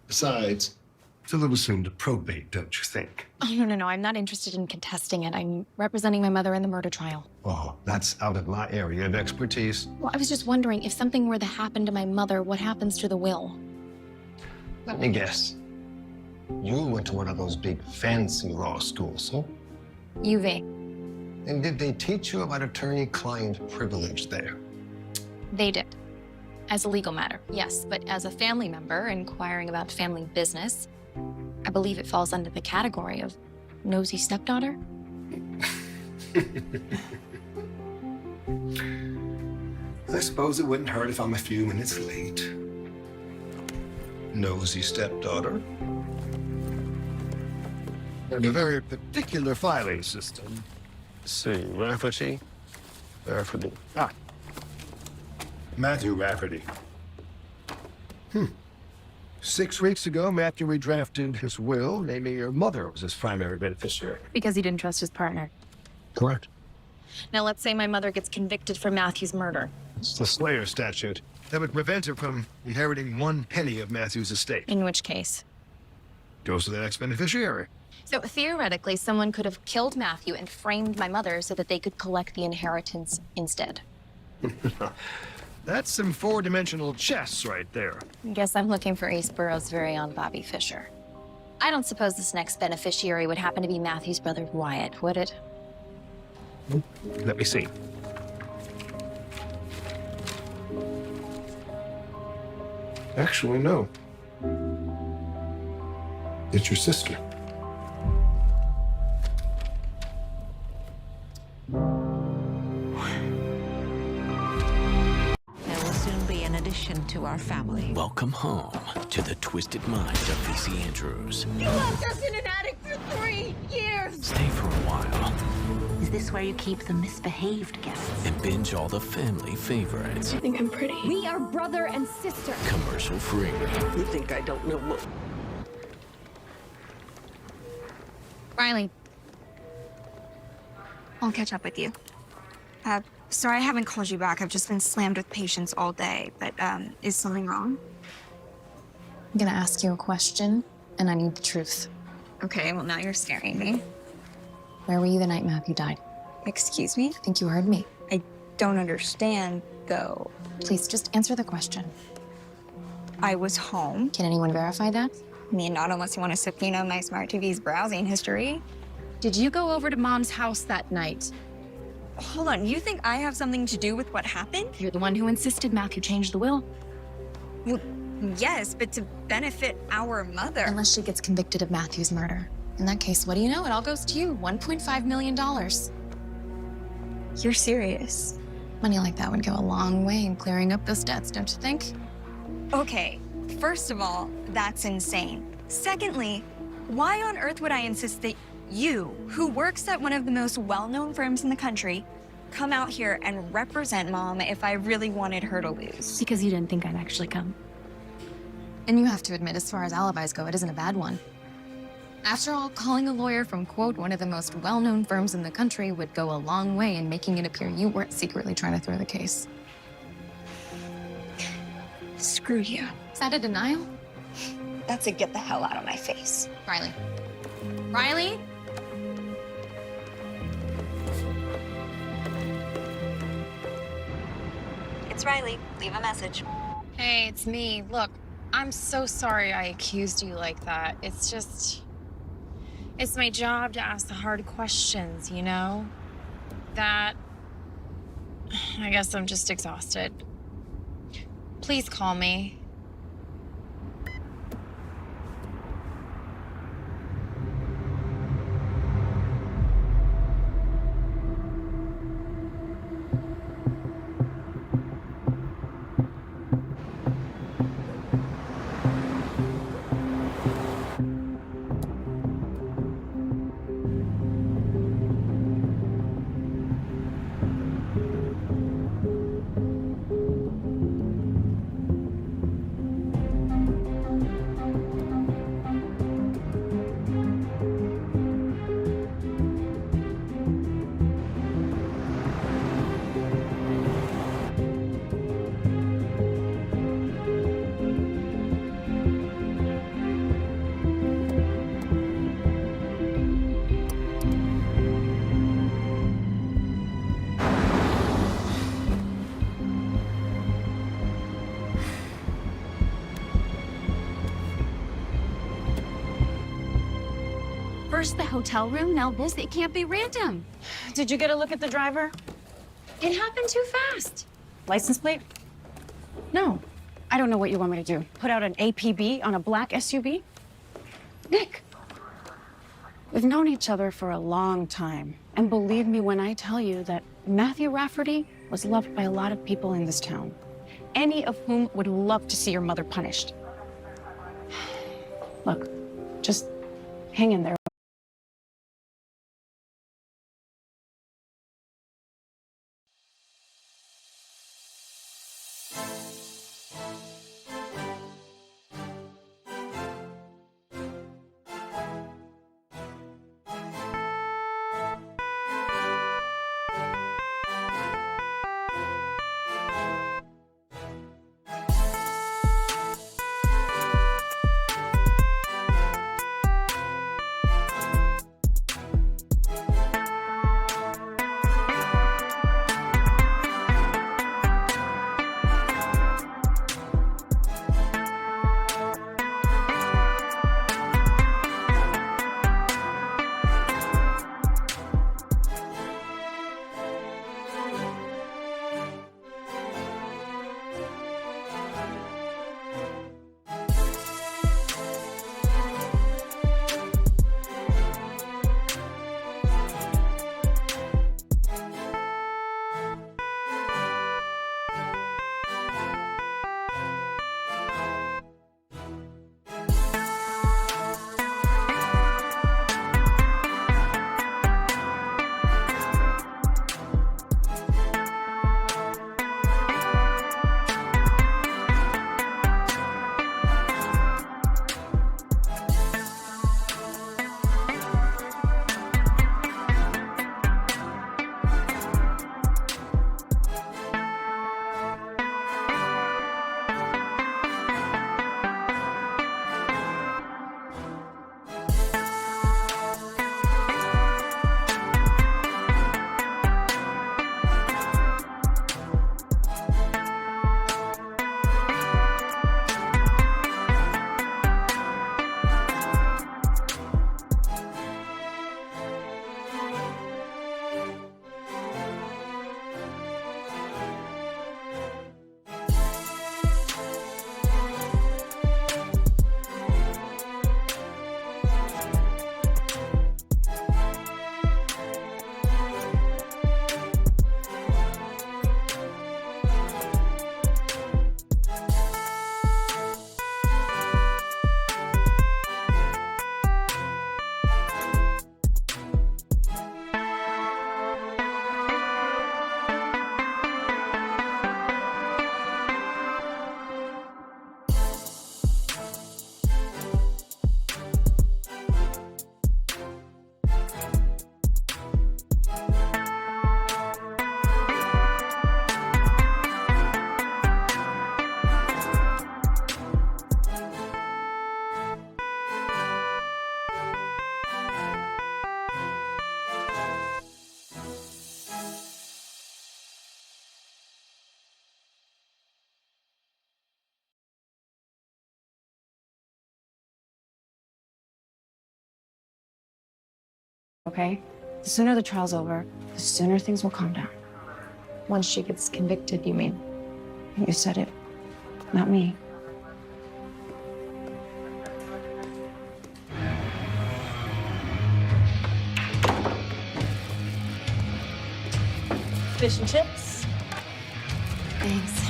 Besides, it's a little soon to probate, don't you think? Oh, no. I'm not interested in contesting it. I'm representing my mother in the murder trial. Oh, that's out of my area of expertise. Well, I was just wondering, if something were to happen to my mother, what happens to the will? Let me guess. You went to one of those big fancy law schools, huh? UV. And did they teach you about attorney-client privilege there? They did. As a legal matter, yes. But as a family member inquiring about family business, I believe it falls under the category of nosy stepdaughter. I suppose it wouldn't hurt if I'm a few minutes late. Nosy stepdaughter. And a very particular filing system. Let's see, Rafferty. Ah. Matthew Rafferty. 6 weeks ago, Matthew redrafted his will, naming your mother was his primary beneficiary. Because he didn't trust his partner. Correct. Now, let's say my mother gets convicted for Matthew's murder. It's the Slayer statute. That would prevent her from inheriting 1 penny of Matthew's estate. In which case? Goes to the next beneficiary. So theoretically, someone could have killed Matthew and framed my mother so that they could collect the inheritance instead. That's some 4-dimensional chess right there. Guess I'm looking for Ace Burroughs' very own Bobby Fischer. I don't suppose this next beneficiary would happen to be Matthew's brother Wyatt, would it? Let me see. Actually, no. It's your sister. There will soon be an addition to our family. Welcome home to the twisted mind of V.C. Andrews. You left us in an attic for 3 years! Stay for a while. Is this place where you keep the misbehaved guests. And binge all the family favorites. I think I'm pretty. We are brother and sister. Commercial free. You think I don't know what? Riley. I'll catch up with you. Sorry I haven't called you back. I've just been slammed with patients all day. But, is something wrong? I'm gonna ask you a question, and I need the truth. Okay, well, now you're scaring me. Where were you the night Matthew died? Excuse me? I think you heard me. I don't understand, though. Please, just answer the question. I was home. Can anyone verify that? I mean, not unless you want to subpoena my smart TV's browsing history. Did you go over to Mom's house that night? Hold on, you think I have something to do with what happened? You're the one who insisted Matthew change the will. Well, yes, but to benefit our mother. Unless she gets convicted of Matthew's murder. In that case, what do you know? It all goes to you. $1.5 million. You're serious? Money like that would go a long way in clearing up those debts, don't you think? Okay, first of all, that's insane. Secondly, why on earth would I insist that you, who works at one of the most well-known firms in the country, come out here and represent Mom if I really wanted her to lose? Because you didn't think I'd actually come. And you have to admit, as far as alibis go, it isn't a bad one. After all, calling a lawyer from, quote, one of the most well-known firms in the country would go a long way in making it appear you weren't secretly trying to throw the case. Screw you. Is that a denial? That's a get the hell out of my face. Riley. Riley? It's Riley. Leave a message. Hey, it's me. Look, I'm so sorry I accused you like that. It's just... It's my job to ask the hard questions, you know? That... I guess I'm just exhausted. Please call me. First the hotel room, now this. It can't be random. Did you get a look at the driver? It happened too fast. License plate? No. I don't know what you want me to do. Put out an APB on a black SUV? Nick, we've known each other for a long time. And believe me when I tell you that Matthew Rafferty was loved by a lot of people in this town. Any of whom would love to see your mother punished. Look, just hang in there. okay? The sooner the trial's over, the sooner things will calm down. Once she gets convicted, you mean? You said it, not me. Fish and chips. Thanks.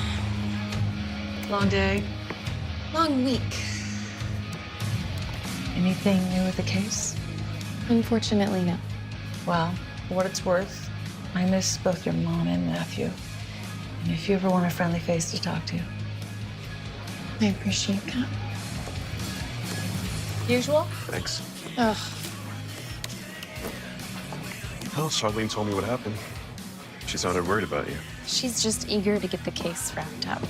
Long day. Long week. Anything new with the case? Unfortunately, no. Well, for what it's worth, I miss both your mom and nephew. And if you ever want a friendly face to talk to. I appreciate that. Usual? Thanks. Ugh. Well, Charlene told me what happened. She sounded worried about you. She's just eager to get the case wrapped up.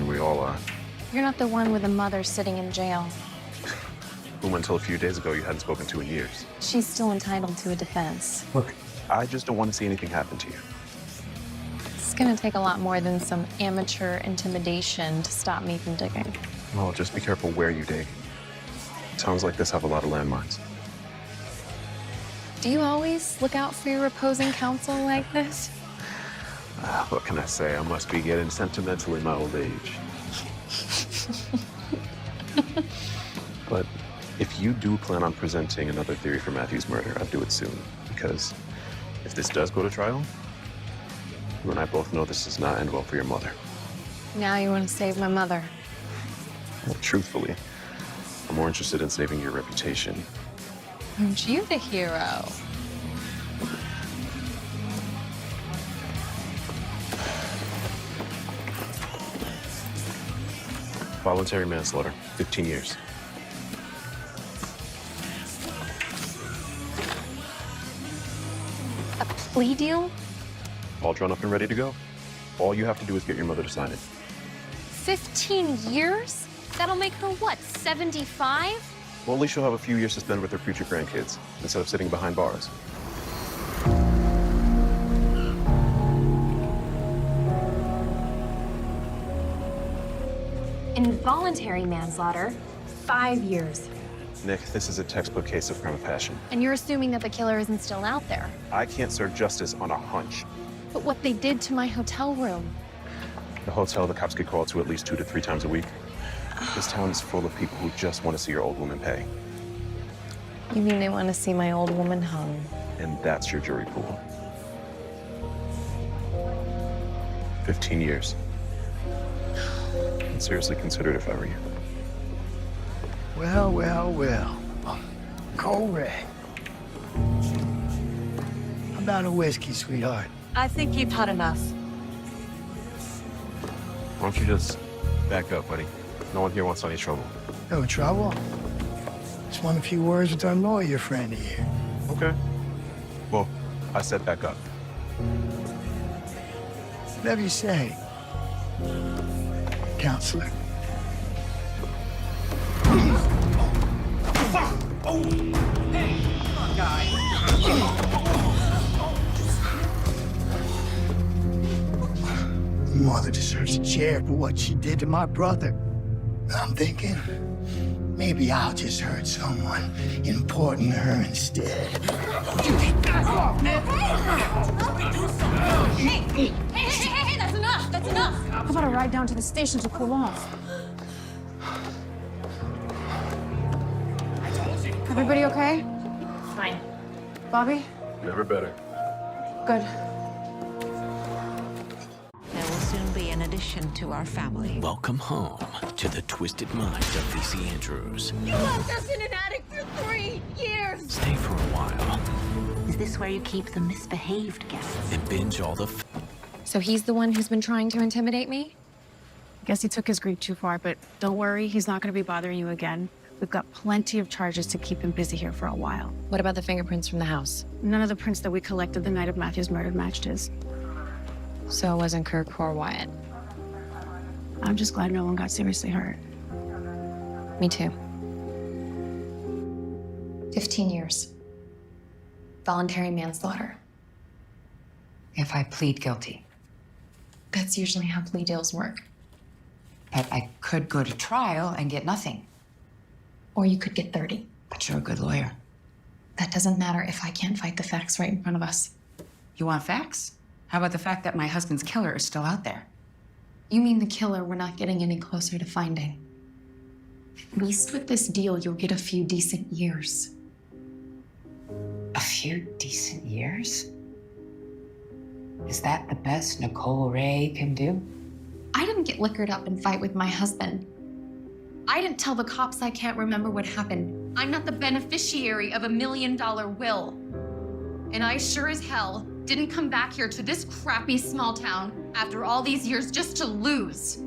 We all are. You're not the one with a mother sitting in jail. Whom until a few days ago you hadn't spoken to in years. She's still entitled to a defense. Look, I just don't want to see anything happen to you. It's gonna take a lot more than some amateur intimidation to stop me from digging. Well, just be careful where you dig. Towns like this have a lot of landmines. Do you always look out for your opposing counsel like this? What can I say? I must be getting sentimental in my old age. But if you do plan on presenting another theory for Matthew's murder, I'd do it soon. Because if this does go to trial, you and I both know this does not end well for your mother. Now you want to save my mother. Well, truthfully, I'm more interested in saving your reputation. Aren't you the hero? Voluntary manslaughter, 15 years. A plea deal? All drawn up and ready to go. All you have to do is get your mother to sign it. 15 years? That'll make her what, 75? Well, at least she'll have a few years to spend with her future grandkids, instead of sitting behind bars. Involuntary manslaughter, 5 years. Nick, this is a textbook case of crime of passion. And you're assuming that the killer isn't still out there. I can't serve justice on a hunch. But what they did to my hotel room. The hotel the cops get called to at least 2 to 3 times a week. This town is full of people who just want to see your old woman pay. You mean they want to see my old woman hung? And that's your jury pool. 15 years. I'd seriously consider it if I were you. Well, well, well. Correct. How about a whiskey, sweetheart? I think you've had enough. Why don't you just back up, buddy? No one here wants any trouble. No trouble? Just want a few words with our lawyer friend here. Okay. Well, I said back up. Whatever you say, counselor. Mother deserves a chair for what she did to my brother. I'm thinking, maybe I'll just hurt someone important to her instead. Hey, that's enough. That's enough. How about a ride down to the station to cool off? Everybody okay? Fine. Bobby? Never better. Good. There will soon be an addition to our family. Welcome home to the twisted mind of VC Andrews. You left us in an attic for 3 years. Stay for a while Is this where you keep the misbehaved guests? and binge all the So he's the one who's been trying to intimidate me? Guess he took his grief too far, but don't worry, he's not going to be bothering you again. We've got plenty of charges to keep him busy here for a while. What about the fingerprints from the house? None of the prints that we collected the night of Matthew's murder matched his. So it wasn't Kirk or Wyatt. I'm just glad no one got seriously hurt. Me too. 15 years. Voluntary manslaughter. If I plead guilty. That's usually how plea deals work. But I could go to trial and get nothing. Or you could get 30. But you're a good lawyer. That doesn't matter if I can't fight the facts right in front of us. You want facts? How about the fact that my husband's killer is still out there? You mean the killer we're not getting any closer to finding? At least with this deal, you'll get a few decent years. A few decent years? Is that the best Nicole Ray can do? I didn't get liquored up and fight with my husband. I didn't tell the cops I can't remember what happened. I'm not the beneficiary of $1 million will. And I sure as hell didn't come back here to this crappy small town after all these years just to lose.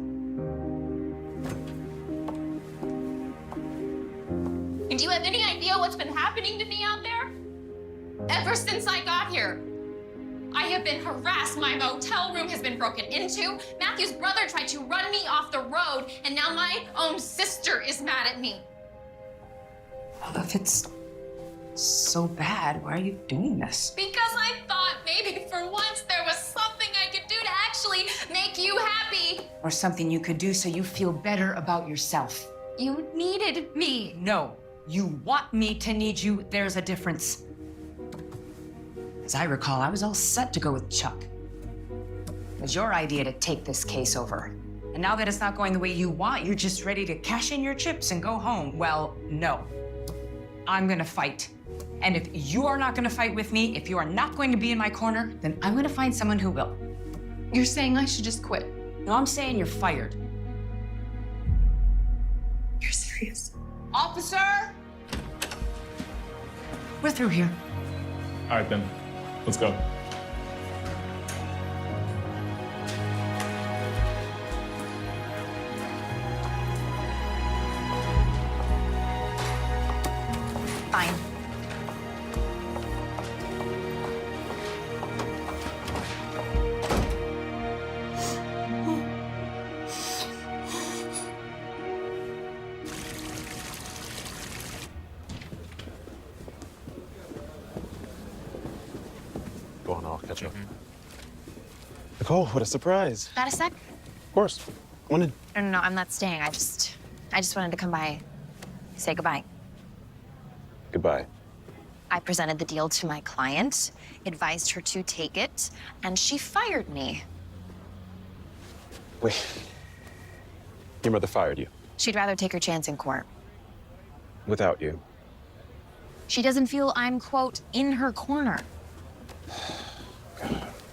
And do you have any idea what's been happening to me out there? Ever since I got here, I have been harassed. My motel room has been broken into. Matthew's brother tried to run me off the road, and now my own sister is mad at me. Well, if it's so bad, why are you doing this? Because I thought maybe for once there was something I could do to actually make you happy. Or something you could do so you feel better about yourself. You needed me. No, you want me to need you. There's a difference. As I recall, I was all set to go with Chuck. It was your idea to take this case over. And now that it's not going the way you want, you're just ready to cash in your chips and go home. Well, no. I'm gonna fight. And if you are not gonna fight with me, if you are not going to be in my corner, then I'm gonna find someone who will. You're saying I should just quit? No, I'm saying you're fired. You're serious? Officer! We're through here. All right, then. Let's go. Fine. Go on, I'll catch up. Nicole, what a surprise. Got a sec? Of course. When did... No, I'm not staying. I just wanted to come by, say goodbye. Goodbye. I presented the deal to my client, advised her to take it, and she fired me. Wait. Your mother fired you? She'd rather take her chance in court. Without you? She doesn't feel I'm, quote, in her corner.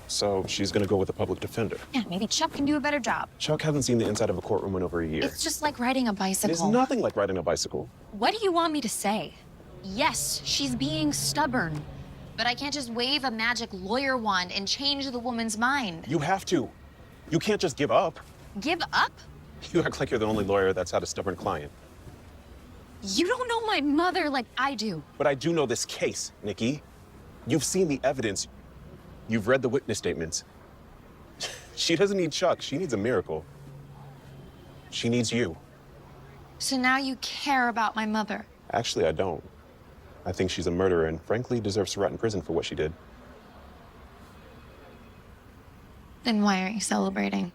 So she's gonna go with a public defender. Yeah, maybe Chuck can do a better job. Chuck hasn't seen the inside of a courtroom in over a year. It's just like riding a bicycle. It's nothing like riding a bicycle. What do you want me to say? Yes, she's being stubborn, but I can't just wave a magic lawyer wand and change the woman's mind. You have to. You can't just give up. Give up? You act like you're the only lawyer that's had a stubborn client. You don't know my mother like I do. But I do know this case, Nikki. You've seen the evidence. You've read the witness statements. She doesn't need Chuck. She needs a miracle. She needs you. So now you care about my mother. Actually, I don't. I think she's a murderer and frankly deserves to rot in prison for what she did. Then why aren't you celebrating?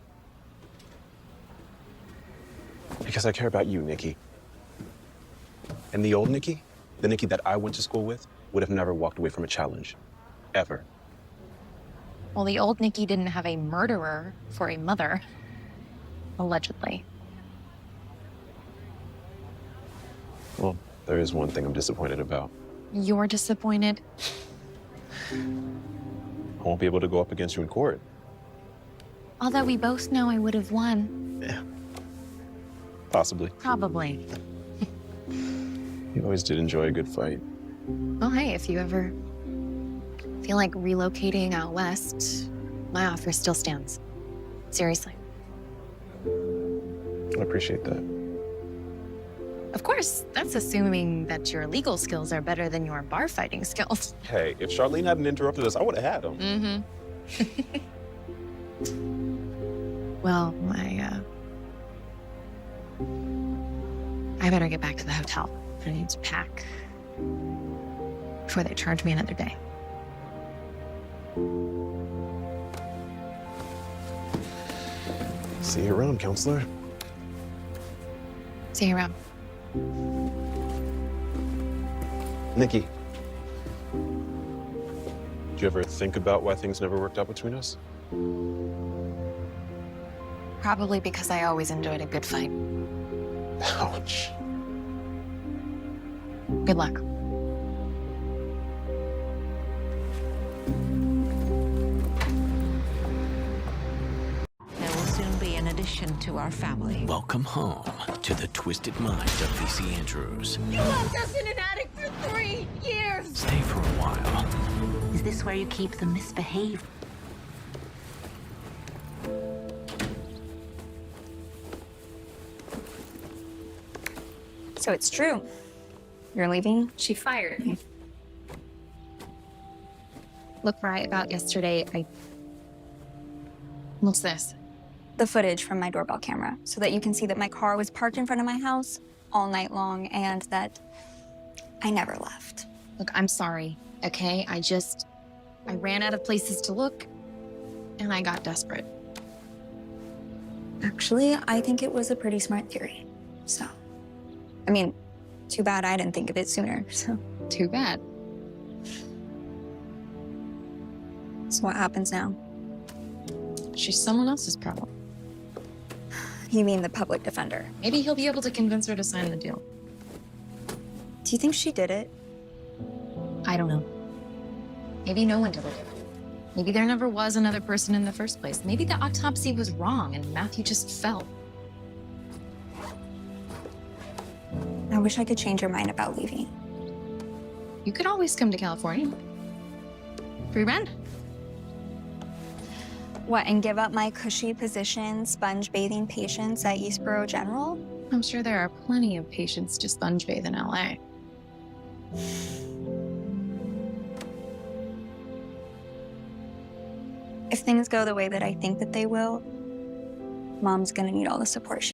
Because I care about you, Nikki. And the old Nikki, the Nikki that I went to school with, would have never walked away from a challenge. Ever. Well, the old Nikki didn't have a murderer for a mother. Allegedly. Well, there is one thing I'm disappointed about. You're disappointed? I won't be able to go up against you in court. Although we both know I would have won. Yeah. Possibly. Probably. You always did enjoy a good fight. Well, hey, if you ever feel like relocating out west, my offer still stands. Seriously. I appreciate that. Of course, that's assuming that your legal skills are better than your bar fighting skills. Hey, if Charlene hadn't interrupted us, I would have had them. Mm-hmm. Well, I better get back to the hotel. I need to pack before they charge me another day. See you around, counselor. See you around. Nikki, Do you ever think about why things never worked out between us? Probably because I always enjoyed a good fight. Ouch. Good luck. There will soon be an addition to our family. Welcome home to the twisted mind of VC Andrews. You left us in an attic for 3 years! Stay for a while. Is this where you keep the misbehaved? So it's true. You're leaving? She fired me. Look, right about yesterday, What's this? The footage from my doorbell camera, so that you can see that my car was parked in front of my house all night long and that I never left. Look, I'm sorry, okay? I ran out of places to look, and I got desperate. Actually, I think it was a pretty smart theory. So, I mean, too bad I didn't think of it sooner, so. Too bad. So what happens now? She's someone else's problem. You mean the public defender? Maybe he'll be able to convince her to sign the deal. Do you think she did it? I don't know. Maybe no one did it. Maybe there never was another person in the first place. Maybe the autopsy was wrong and Matthew just fell. I wish I could change your mind about leaving. You could always come to California. Free rent? What, and give up my cushy position sponge bathing patients at Eastboro General? I'm sure there are plenty of patients to sponge bathe in LA. If things go the way that I think that they will, Mom's gonna need all the support she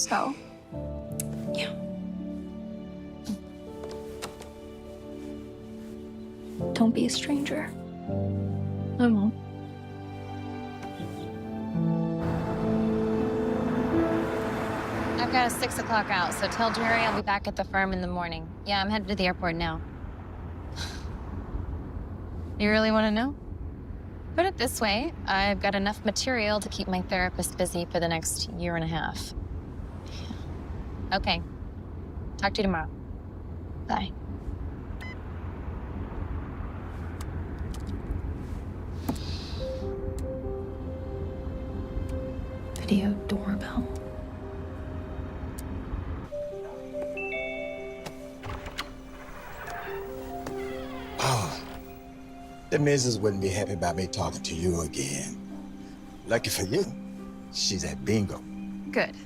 So, yeah. Don't be a stranger. I won't. I've got a 6 o'clock out, so tell Jerry I'll be back at the firm in the morning. Yeah, I'm headed to the airport now. You really want to know? Put it this way, I've got enough material to keep my therapist busy for the next year and a half. Okay. Talk to you tomorrow. Bye. Video doorbell. Oh, the missus wouldn't be happy about me talking to you again. Lucky for you, she's at bingo. Good.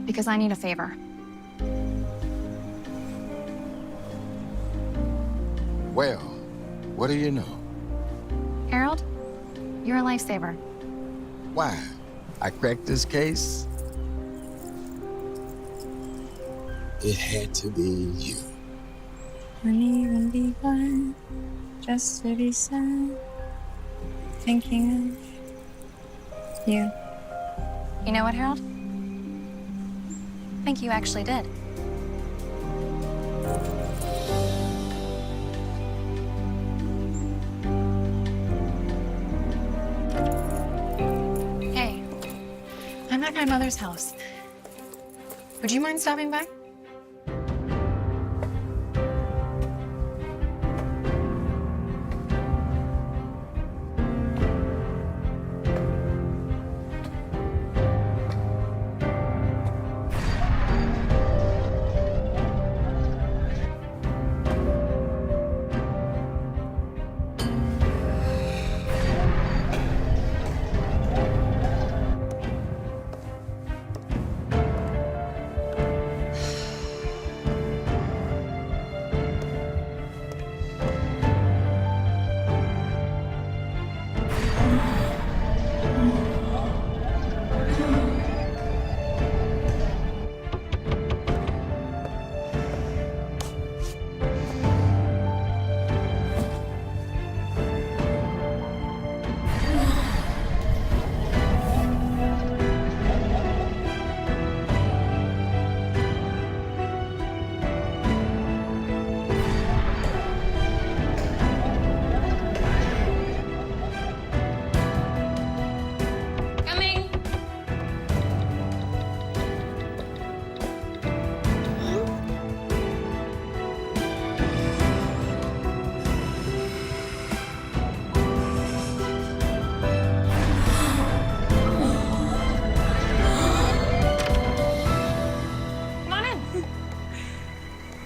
Because I need a favor. Well, what do you know? Harold, you're a lifesaver. Why? I cracked this case? It had to be you. Wouldn't even be fun just to be sad, thinking of you. You know what, Harold? I think you actually did. Hey, I'm at my mother's house. Would you mind stopping by?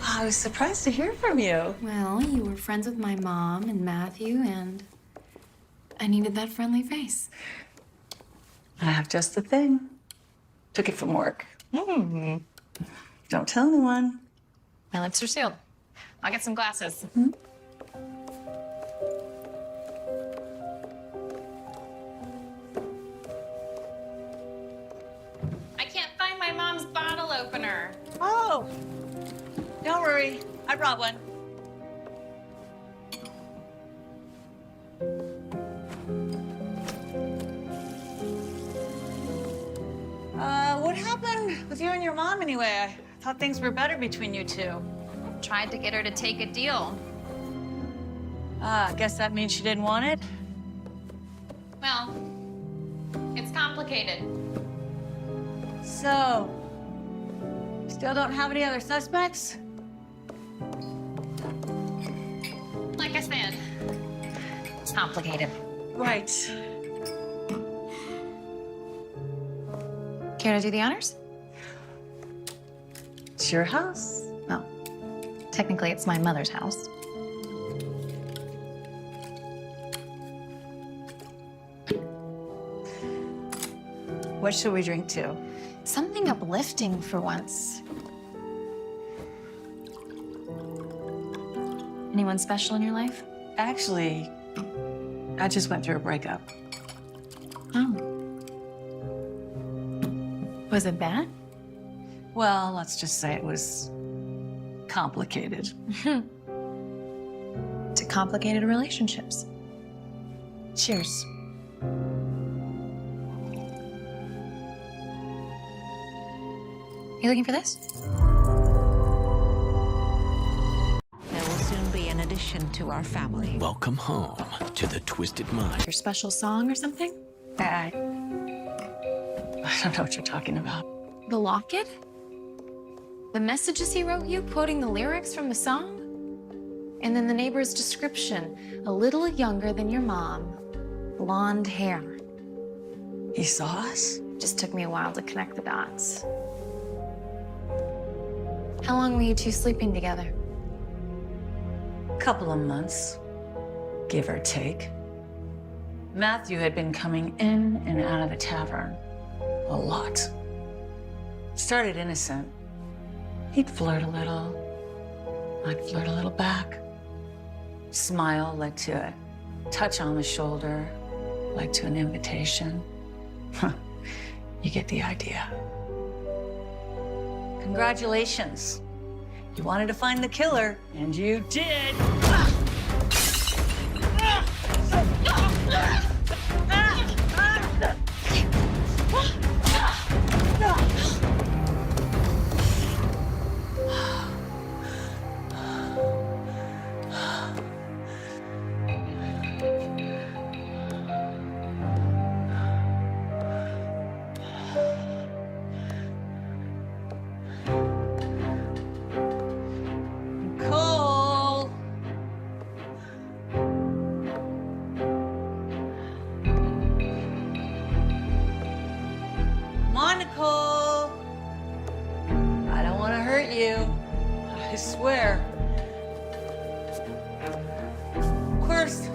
I was surprised to hear from you. Well, you were friends with my mom and Matthew, and I needed that friendly face. I have just the thing. Took it from work. Don't tell anyone. My lips are sealed. I'll get some glasses. I can't find my mom's bottle opener. Oh, don't worry. I brought one. What happened with you and your mom anyway? I thought things were better between you two. Tried to get her to take a deal. I guess that means she didn't want it? Well, it's complicated. So, still don't have any other suspects? Like I said, it's complicated. Right. Care to do the honors? It's your house. Well, technically it's my mother's house. What should we drink to? Something uplifting for once. Anyone special in your life? Actually, I just went through a breakup. Oh. Was it bad? Well, let's just say it was complicated. To complicated relationships. Cheers. You looking for this? There will soon be an addition to our family. Welcome home to the Twisted Mind. Your special song or something? I don't know what you're talking about. The locket? The messages he wrote you, quoting the lyrics from the song? And then the neighbor's description, a little younger than your mom, blonde hair. He saw us? Just took me a while to connect the dots. How long were you two sleeping together? Couple of months, give or take. Matthew had been coming in and out of the tavern a lot. Started innocent. He'd flirt a little. I'd flirt a little back. Smile led to a touch on the shoulder, led to an invitation. You get the idea. Congratulations. You wanted to find the killer, and you did. Nicole! Come on, Nicole! I don't want to hurt you. I swear. Of course,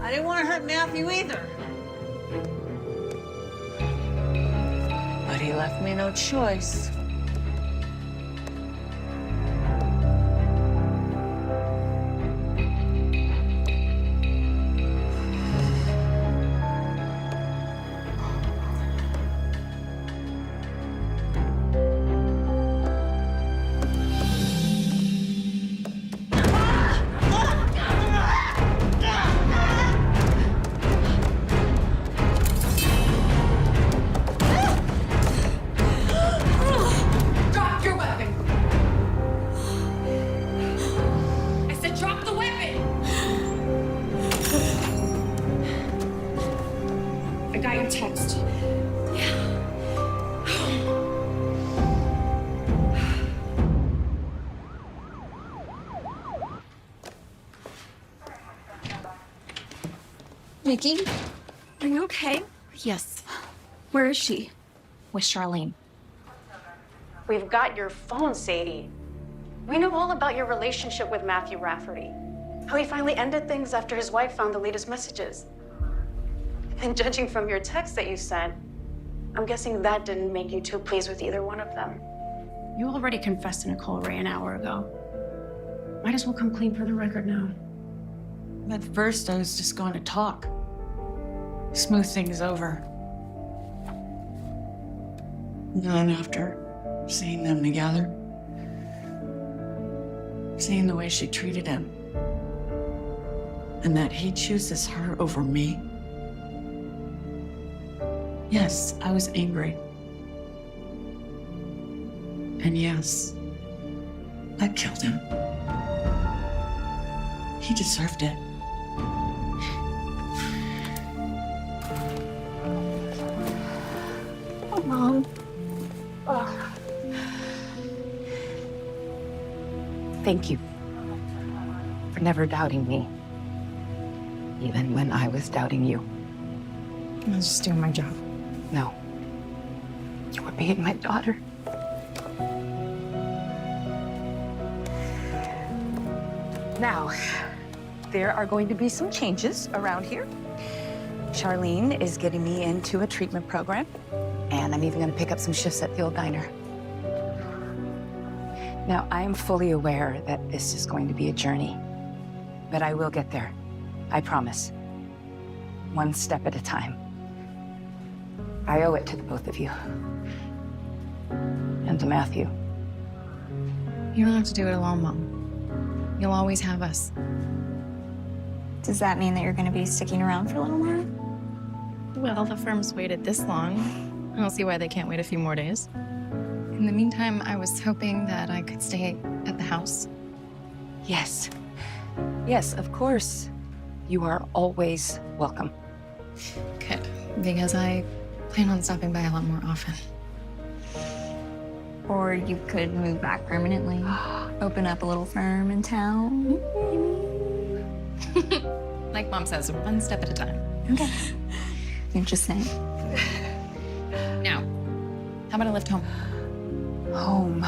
I didn't want to hurt Matthew either. But he left me no choice. Drop your weapon! I said drop the weapon! I got your text. Nikki, are you okay? Yes, Where is she? with Charlene. We've got your phone, Sadie. We know all about your relationship with Matthew Rafferty. How he finally ended things after his wife found the latest messages. And judging from your text that you sent, I'm guessing that didn't make you too pleased with either one of them. You already confessed to Nicole Ray an hour ago. Might as well come clean for the record now. At first, I was just going to talk. Smooth things over. And then after seeing them together, seeing the way she treated him, and that he chooses her over me, yes, I was angry. And yes, I killed him. He deserved it. Oh, Mom. Thank you for never doubting me, even when I was doubting you. I was just doing my job. No, you were being my daughter. Now, there are going to be some changes around here. Charlene is getting me into a treatment program, and I'm even going to pick up some shifts at the old diner. Now, I am fully aware that this is going to be a journey, but I will get there. I promise. One step at a time. I owe it to the both of you. And to Matthew. You don't have to do it alone, Mom. You'll always have us. Does that mean that you're going to be sticking around for a little more? Well, the firm's waited this long. I don't see why they can't wait a few more days. In the meantime, I was hoping that I could stay at the house. Yes. Yes, of course. You are always welcome. Good, because I plan on stopping by a lot more often. Or you could move back permanently, open up a little firm in town. Like Mom says, one step at a time. Okay. Interesting. Now, how about a lift home? Home.